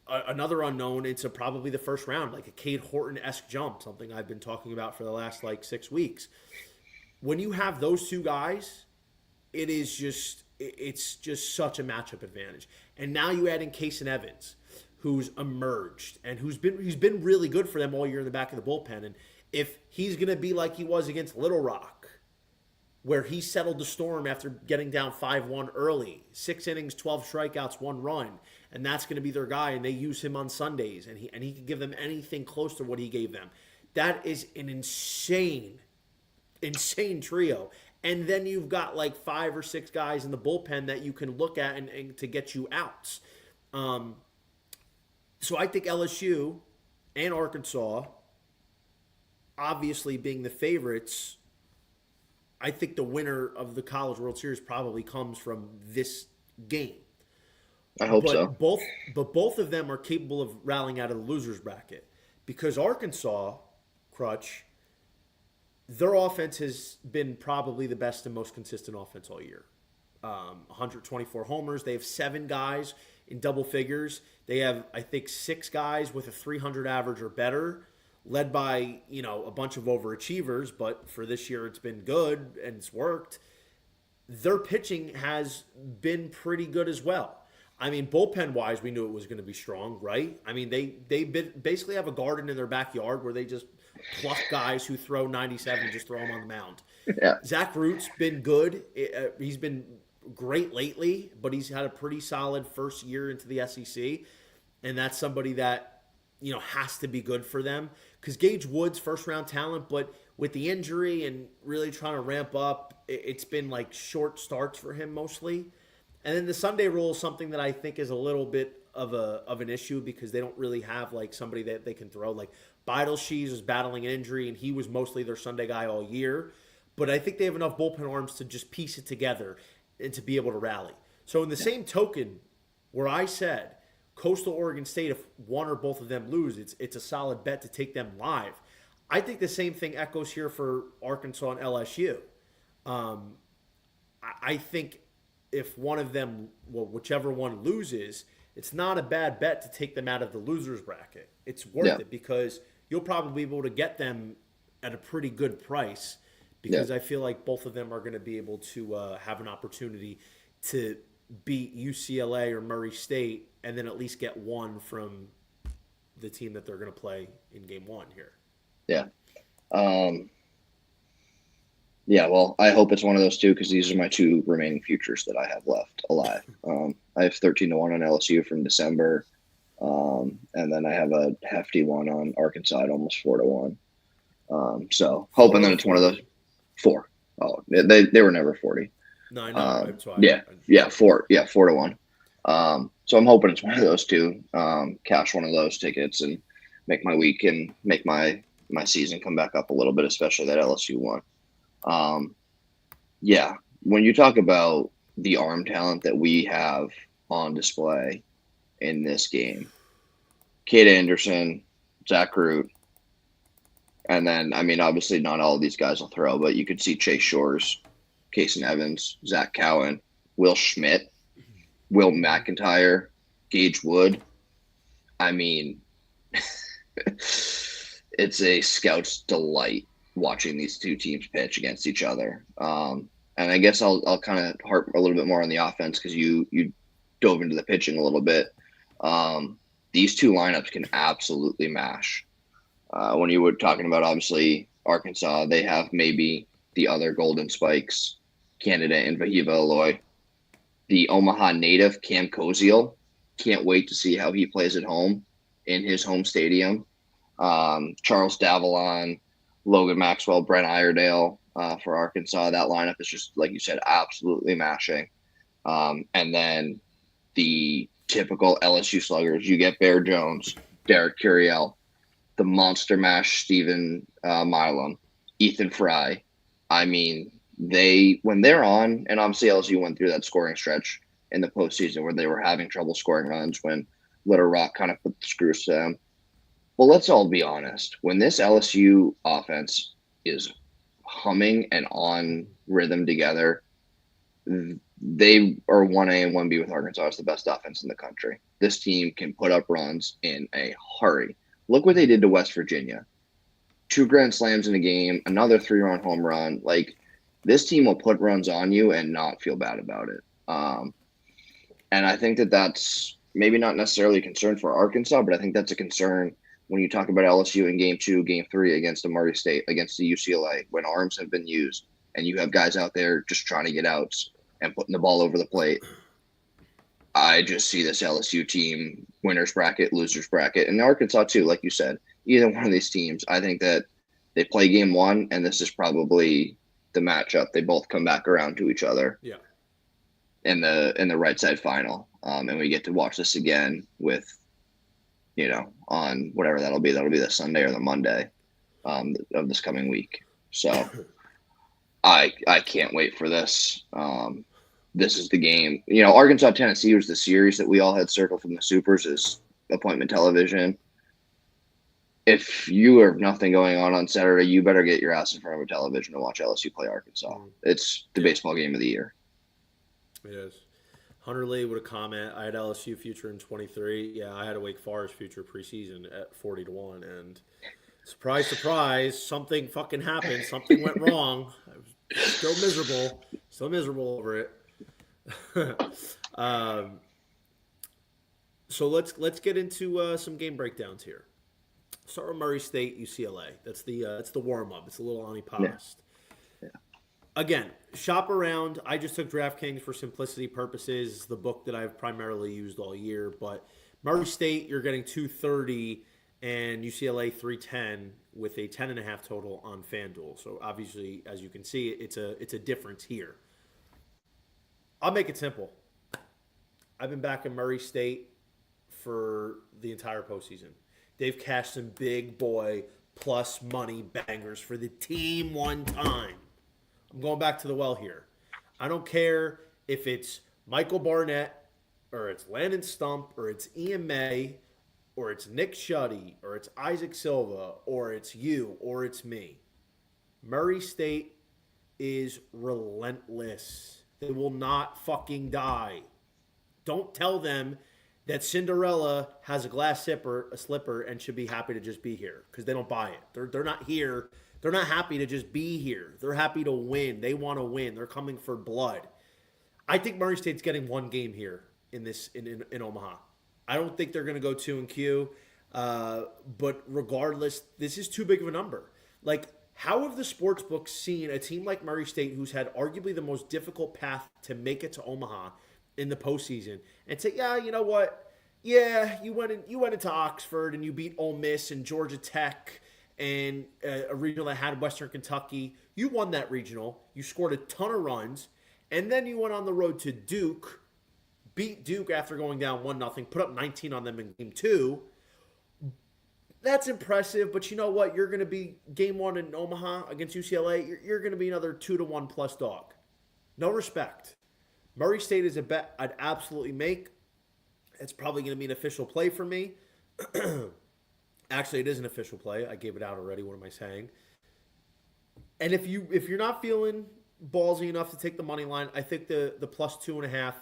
another unknown into probably the first round, like a Cade Horton-esque jump, something I've been talking about for the last 6 weeks. When you have those two guys, it's just such a matchup advantage. And now you add in Kason Evans, who's emerged and he's been really good for them all year in the back of the bullpen. And if he's going to be like he was against Little Rock, where he settled the storm after getting down 5-1 early, 6 innings, 12 strikeouts, 1 run, and that's going to be their guy, and they use him on Sundays, and he can give them anything close to what he gave them. That is an insane trio. And then you've got 5 or 6 guys in the bullpen that you can look at and to get you outs. So I think LSU and Arkansas, obviously being the favorites, I think the winner of the College World Series probably comes from this game. I hope so. Both of them are capable of rallying out of the loser's bracket, because Arkansas, Crutch, their offense has been probably the best and most consistent offense all year. 124 homers. They have 7 guys in double figures. They have, I think, 6 guys with a 300 average or better, led by, a bunch of overachievers, but for this year it's been good and it's worked. Their pitching has been pretty good as well. I mean, bullpen-wise, we knew it was going to be strong, right? I mean, they basically have a garden in their backyard where they just pluck guys who throw 97 and just throw them on the mound. Yeah. Zach Root's been good. He's been great lately, but he's had a pretty solid first year into the SEC, and that's somebody that has to be good for them, because Gage Wood's first-round talent, but with the injury and really trying to ramp up, it's been short starts for him mostly. And then the Sunday rule is something that I think is a little bit of an issue, because they don't really have somebody that they can throw. Beidelshees was battling an injury, and he was mostly their Sunday guy all year. But I think they have enough bullpen arms to just piece it together and to be able to rally. So in the same token, where I said Coastal Oregon State, if one or both of them lose, it's a solid bet to take them live. I think the same thing echoes here for Arkansas and LSU. I think if one of them, whichever one loses, it's not a bad bet to take them out of the loser's bracket. It's worth it, because you'll probably be able to get them at a pretty good price, because I feel like both of them are going to be able to have an opportunity to beat UCLA or Murray State, and then at least get one from the team that they're going to play in game 1 here. Yeah. Well, I hope it's one of those two, because these are my 2 remaining futures that I have left alive. I have 13-1 on LSU from December, and then I have a hefty one on Arkansas at almost 4-1. So hoping that it's one of those 4. Oh, they were never 40. No, I know. That's why 4-1. So I'm hoping it's one of those 2. Cash one of those tickets and make my week and make my season come back up a little bit, especially that LSU one. When you talk about the arm talent that we have on display in this game, Cade Anderson, Zach Root, and then, obviously not all of these guys will throw, but you could see Chase Shores, Kason Evans, Zach Cowan, Will Schmidt, Will McIntyre, Gage Wood. It's a scout's delight watching these two teams pitch against each other. And I guess I'll kind of harp a little bit more on the offense because you dove into the pitching a little bit. These two lineups can absolutely mash. When you were talking about, obviously, Arkansas, they have maybe the other Golden Spikes candidate in Vahiva Aloy. The Omaha native, Cam Koziel, can't wait to see how he plays at home in his home stadium. Charles Davalon, Logan Maxwell, Brent Iredale for Arkansas. That lineup is just, like you said, absolutely mashing. And then the typical LSU sluggers, you get Bear Jones, Derek Curiel, the monster mash Stephen Milam, Ethan Fry. I mean, when they're on, and obviously LSU went through that scoring stretch in the postseason where they were having trouble scoring runs when Little Rock kind of put the screws to them. Well, let's all be honest. When this LSU offense is humming and on rhythm together, they are 1A and 1B with Arkansas as the best offense in the country. This team can put up runs in a hurry. Look what they did to West Virginia. 2 grand slams in a game, another 3-run home run. Like, this team will put runs on you and not feel bad about it. And I think that's maybe not necessarily a concern for Arkansas, but I think that's a concern when you talk about LSU in game 2, game 3 against the Murray State, against the UCLA, when arms have been used and you have guys out there just trying to get outs and putting the ball over the plate. I just see this LSU team, winner's bracket, loser's bracket, and Arkansas too, like you said. Either one of these teams, I think that they play game 1, and this is probably the matchup. They both come back around to each other. Yeah. In the right side final. And we get to watch this again with, on whatever that'll be. That'll be the Sunday or the Monday of this coming week. So I can't wait for this. This is the game. Arkansas, Tennessee was the series that we all had circled from the Supers as appointment television. If you have nothing going on Saturday, you better get your ass in front of a television to watch LSU play Arkansas. It's the baseball game of the year. It is. Hunter Lee with a comment. I had LSU future in 23. Yeah, I had a Wake Forest future preseason at 40-1. And surprise, surprise, something fucking happened. Something went wrong. I was still miserable over it. So let's get into some game breakdowns here. Start with Murray State, UCLA. That's the warm up. It's a little Ani Past. Yeah. Again, shop around. I just took DraftKings for simplicity purposes. It's the book that I've primarily used all year. But Murray State, you're getting 230, and UCLA 310 with a 10.5 total on FanDuel. So obviously, as you can see, it's a difference here. I'll make it simple. I've been back in Murray State for the entire postseason. They've cashed some big boy plus money bangers for the team one time. I'm going back to the well here. I don't care if it's Michael Barnett or it's Landon Stump or it's Ian May or it's Nick Shuddy or it's Isaac Silva or it's you or it's me. Murray State is relentless. They will not fucking die. Don't tell them that Cinderella has a glass slipper, and should be happy to just be here, because they don't buy it. They're not here. They're not happy to just be here. They're happy to win. They want to win. They're coming for blood. I think Murray State's getting one game here in Omaha. I don't think they're going to go 2-Q. But regardless, this is too big of a number. Like, how have the sports books seen a team like Murray State, who's had arguably the most difficult path to make it to Omaha in the postseason, and say, yeah, you know what? Yeah, you went into Oxford and you beat Ole Miss and Georgia Tech and a regional that had Western Kentucky. You won that regional. You scored a ton of runs, and then you went on the road to Duke, beat Duke after going down 1-0, put up 19 on them in game 2. That's impressive, but you know what? You're going to be game 1 in Omaha against UCLA. You're going to be another 2-1 plus dog. No respect. Murray State is a bet I'd absolutely make. It's probably going to be an official play for me. Actually, it is an official play. I gave it out already. What am I saying? And if you're not feeling ballsy enough to take the money line, I think the plus 2.5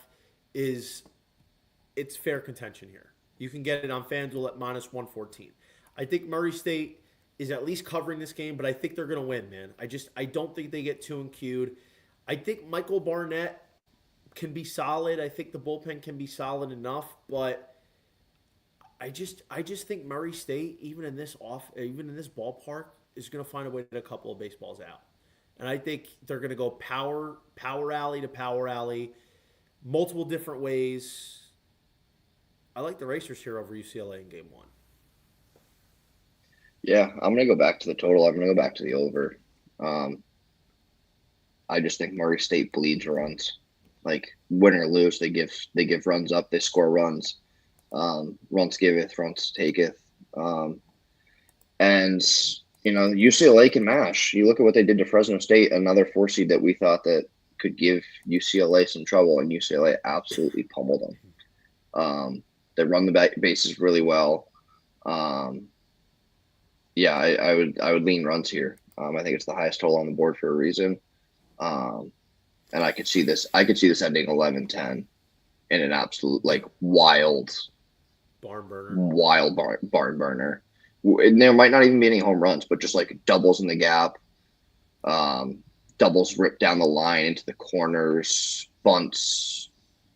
it's fair contention here. You can get it on FanDuel at minus 114. I think Murray State is at least covering this game, but I think they're going to win, man. I don't think they get too enqueued. I think Michael Barnett can be solid. I think the bullpen can be solid enough, but I just think Murray State, even in this ballpark, is going to find a way to get a couple of baseballs out. And I think they're going to go power alley to power alley, multiple different ways. I like the Racers here over UCLA in game 1. Yeah, I'm gonna go back to the total. I'm gonna go back to the over. I just think Murray State bleeds runs. Like win or lose, they give runs up. They score runs. Runs giveth, runs taketh. And UCLA can mash. You look at what they did to Fresno State, another 4 seed that we thought that could give UCLA some trouble, and UCLA absolutely pummeled them. They run the bases really well. Yeah, I would lean runs here. I think it's the highest total on the board for a reason. And I could see this ending 11-10 in an absolute wild Barn burner. Barn burner. And there might not even be any home runs, but just doubles in the gap, doubles ripped down the line into the corners, bunts,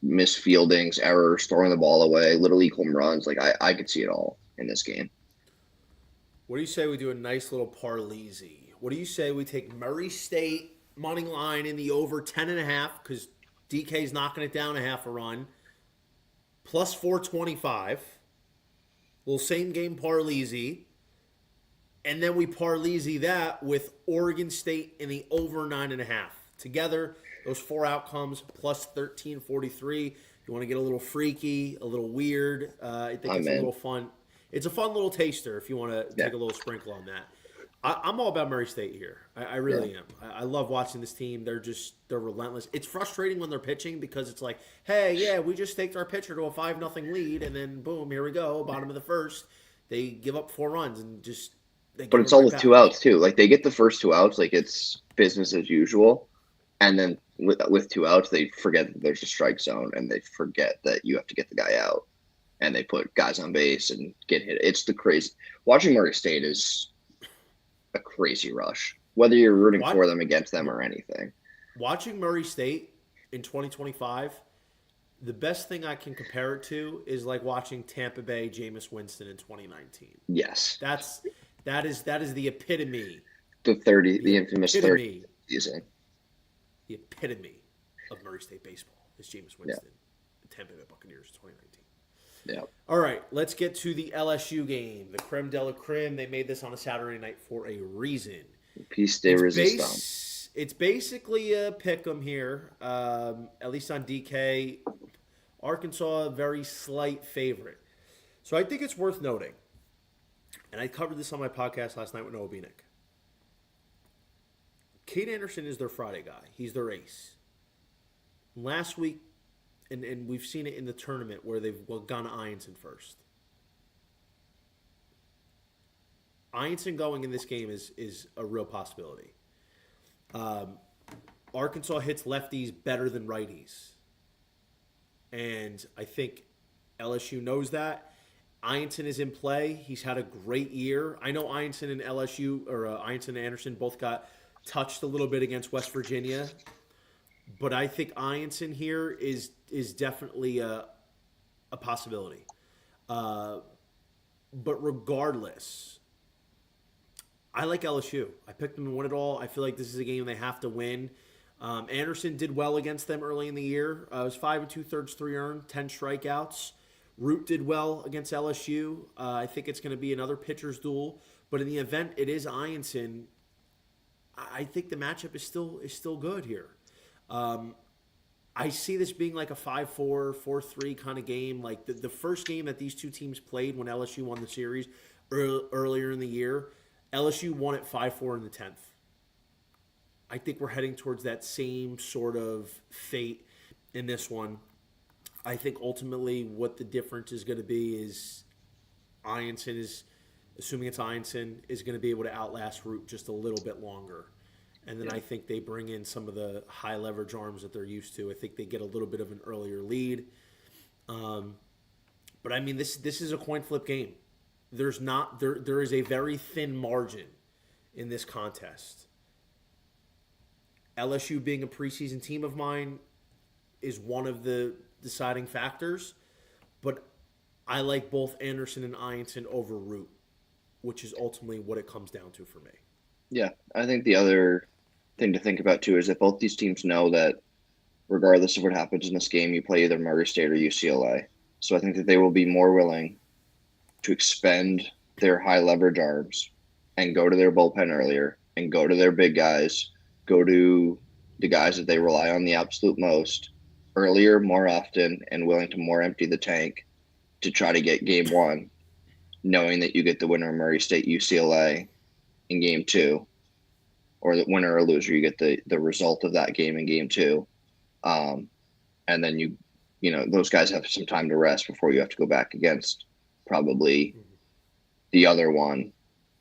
misfieldings, errors, throwing the ball away, little league home runs. I could see it all in this game. What do you say we do a nice little parleezy? What do you say we take Murray State money line in the over 10.5 because DK's knocking it down a half a run, plus 425. Little same game parleezy. And then we parleezy that with Oregon State in the over 9.5. Together, those 4 outcomes plus 1343. You want to get a little freaky, a little weird. I think it's a little fun. It's a fun little taster if you want to take a little sprinkle on that. I'm all about Murray State here. I really am. I love watching this team. They're relentless. It's frustrating when they're pitching because it's like, hey, yeah, we just staked our pitcher to a 5-0 lead, and then boom, here we go, bottom of the first. They give up 4 runs and just. But it's all with 2 outs too. They get the first 2 outs, it's business as usual, and then with 2 outs, they forget that there's a strike zone, and they forget that you have to get the guy out, and they put guys on base and get hit. It's the crazy. Watching Murray State is a crazy rush, whether you're rooting for them, against them, or anything. Watching Murray State in 2025, the best thing I can compare it to is like watching Tampa Bay Jameis Winston in 2019. Yes, that is the epitome. The infamous 30 season. The epitome of Murray State baseball is Jameis Winston, the Tampa Bay Buccaneers 2019. Yeah. All right, let's get to the LSU game, the creme de la creme. They made this on a Saturday night for a reason. Piece de resistance. It's basically a pick 'em here, at least on DK. Arkansas, a very slight favorite. So I think it's worth noting, and I covered this on my podcast last night with Noah Bieniek. Cade Anderson is their Friday guy. He's their ace. Last week, and we've seen it in the tournament where they've gone to Ianson first. Ianson going in this game is a real possibility. Arkansas hits lefties better than righties. And I think LSU knows that. Ianson is in play. He's had a great year. I know Ianson and Ianson and Anderson both got touched a little bit against West Virginia. But I think Ianson here is definitely a possibility. But regardless, I like LSU. I picked them to win it all. I feel like this is a game they have to win. Anderson did well against them early in the year. It was 5 2/3, 3 earned, 10 strikeouts. Root did well against LSU. I think it's going to be another pitcher's duel. But in the event it is Ianson, I think the matchup is still good here. I see this being like a 5-4, 4-3 kind of game. Like the first game that these two teams played when LSU won the series earlier in the year, LSU won it 5-4 in the 10th. I think we're heading towards that same sort of fate in this one. I think ultimately what the difference is going to be is Ianson is, assuming it's Ianson, is going to be able to outlast Root just a little bit longer. And then I think they bring in some of the high leverage arms that they're used to. I think they get a little bit of an earlier lead. But I mean, this is a coin flip game. there is a very thin margin in this contest. LSU being a preseason team of mine is one of the deciding factors, but I like both Anderson and Ianson over Root, which is ultimately what it comes down to for me. Yeah, I think the other thing to think about too is that both these teams know that regardless of what happens in this game, you play either Murray State or UCLA. So I think that they will be more willing to expend their high leverage arms and go to their bullpen earlier and go to their big guys, go to the guys that they rely on the absolute most earlier, more often, and willing to more empty the tank to try to get game one, knowing that you get the winner of Murray State UCLA in game two, or the winner or loser, you get the result of that game in game two. And then those guys have some time to rest before you have to go back against probably the other one.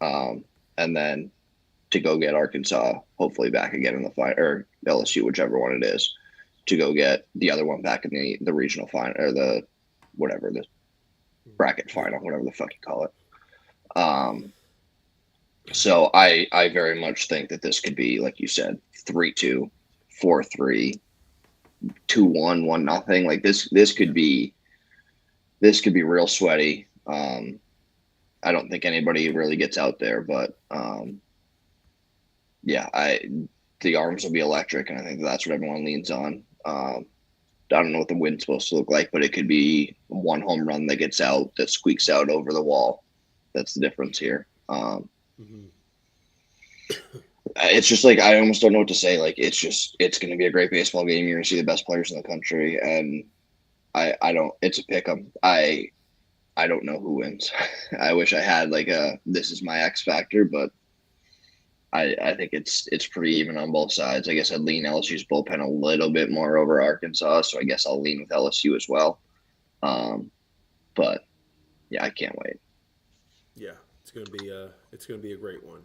And then to go get Arkansas, hopefully back again in the final, or LSU, whichever one it is, to go get the other one back in the regional final, or the bracket final, whatever the fuck you call it. So I very much think that this could be, like you said, 3-2, 4-3, 2-1, 1-0. Like this could be real sweaty. I don't think anybody really gets out there, but the arms will be electric, and I think that's what everyone leans on. I don't know what the wind's supposed to look like, but it could be one home run that gets out, that squeaks out over the wall. That's the difference here. It's just like, I almost don't know what to say. Like, it's going to be a great baseball game. You're going to see the best players in the country, and it's a pick 'em. I don't know who wins. I wish I had this is my X factor, but I think it's pretty even on both sides. I guess I'd lean LSU's bullpen a little bit more over Arkansas, so I guess I'll lean with LSU as well. But yeah, I can't wait. Yeah, it's gonna be a great one.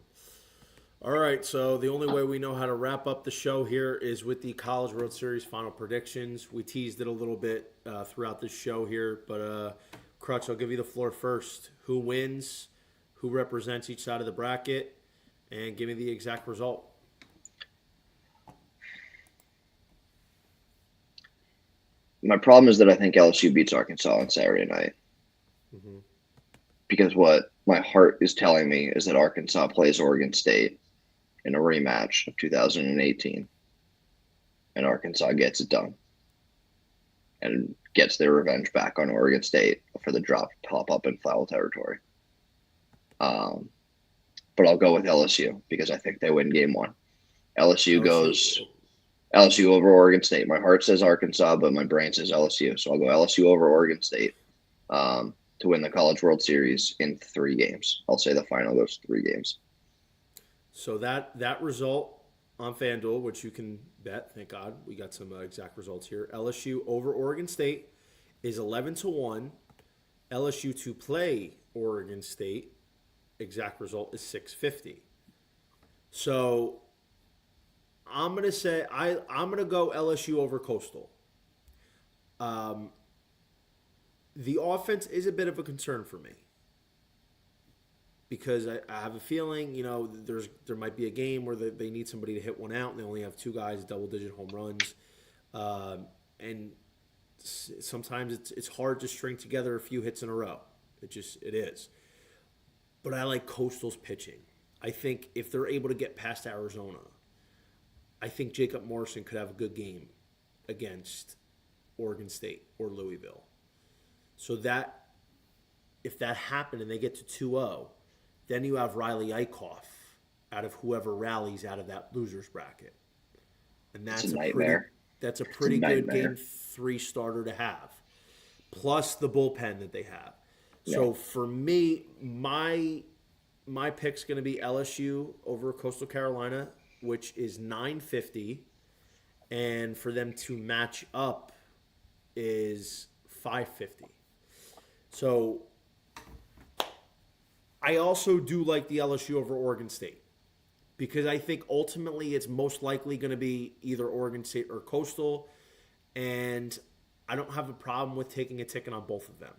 All right, so the only way we know how to wrap up the show here is with the College World Series final predictions. We teased it a little bit throughout this show here, but Crutch, I'll give you the floor first. Who wins? Who represents each side of the bracket? And give me the exact result. My problem is that I think LSU beats Arkansas on Saturday night. Because what my heart is telling me is that Arkansas plays Oregon State in a rematch of 2018. And Arkansas gets it done. And gets their revenge back on Oregon State for the drop top up in foul territory. But I'll go with LSU because I think they win game one. LSU goes LSU over Oregon State. My heart says Arkansas, but my brain says LSU. So I'll go LSU over Oregon State to win the College World Series in 3 games. I'll say the final goes 3 games. So that result on FanDuel, which you can bet, thank God, we got some exact results here. LSU over Oregon State is 11-1. LSU to play Oregon State, exact result is 650. So I'm gonna say I'm gonna go LSU over Coastal. The offense is a bit of a concern for me because I have a feeling there might be a game where they need somebody to hit one out and they only have 2 guys double-digit home runs, and sometimes it's hard to string together a few hits in a row. It is. But I like Coastal's pitching. I think if they're able to get past Arizona, I think Jacob Morrison could have a good game against Oregon State or Louisville. So that if that happened and they get to 2-0, then you have Riley Eichhoff out of whoever rallies out of that loser's bracket. And that's a nightmare. That's a pretty good game 3 starter to have. Plus the bullpen that they have. So for me, my pick's going to be LSU over Coastal Carolina, which is 950, and for them to match up is 550. So I also do like the LSU over Oregon State because I think ultimately it's most likely going to be either Oregon State or Coastal, and I don't have a problem with taking a ticket on both of them.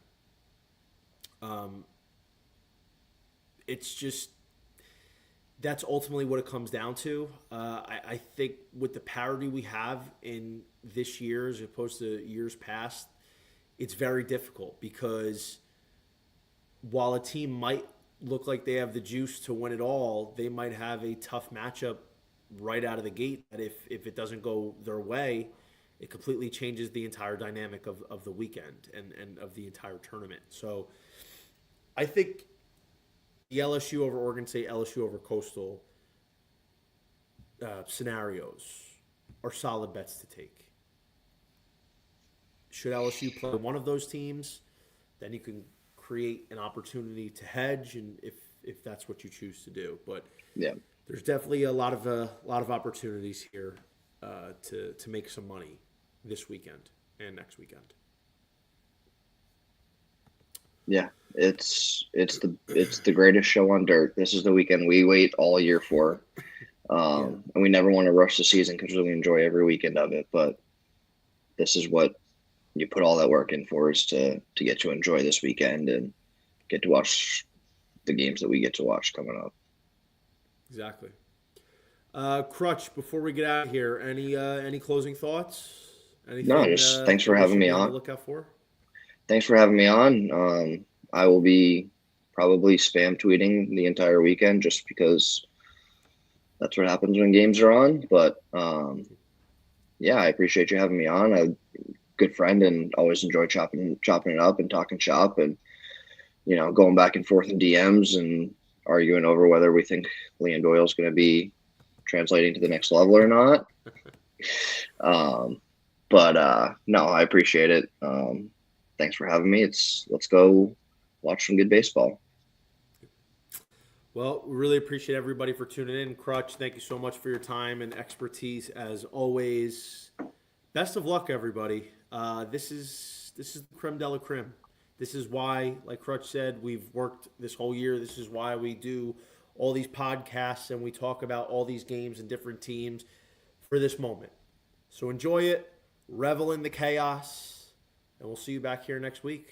it's just that's ultimately what it comes down to. I think with the parity we have in this year as opposed to years past, it's very difficult because while a team might look like they have the juice to win it all, they might have a tough matchup right out of the gate that if it doesn't go their way, it completely changes the entire dynamic of the weekend and of the entire tournament. So I think the LSU over Oregon State, LSU over Coastal scenarios are solid bets to take. Should LSU play one of those teams, then you can create an opportunity to hedge, and if that's what you choose to do. But Yeah. there's definitely a lot of opportunities here to make some money this weekend and next weekend. Yeah. It's the greatest show on dirt. This is the weekend we wait all year for. And we never want to rush the season because we enjoy every weekend of it. But this is what you put all that work in for, is to get to enjoy this weekend and get to watch the games that we get to watch coming up. Exactly. Crutch, before we get out of here, any closing thoughts? Anything, No, just thanks for that we having should me be on on. the lookout for? Thanks for having me on. I will be probably spam tweeting the entire weekend just because that's what happens when games are on. But yeah, I appreciate you having me on. I'm a good friend and always enjoy chopping it up and talking shop and, going back and forth in DMs and arguing over whether we think Leon Doyle's going to be translating to the next level or not. But no, I appreciate it. Thanks for having me. Let's go watch some good baseball. Well, we really appreciate everybody for tuning in. Crutch, thank you so much for your time and expertise as always. Best of luck, everybody. This is the creme de la creme. This is why, like Crutch said, we've worked this whole year. This is why we do all these podcasts and we talk about all these games and different teams for this moment. So enjoy it, revel in the chaos, and we'll see you back here next week.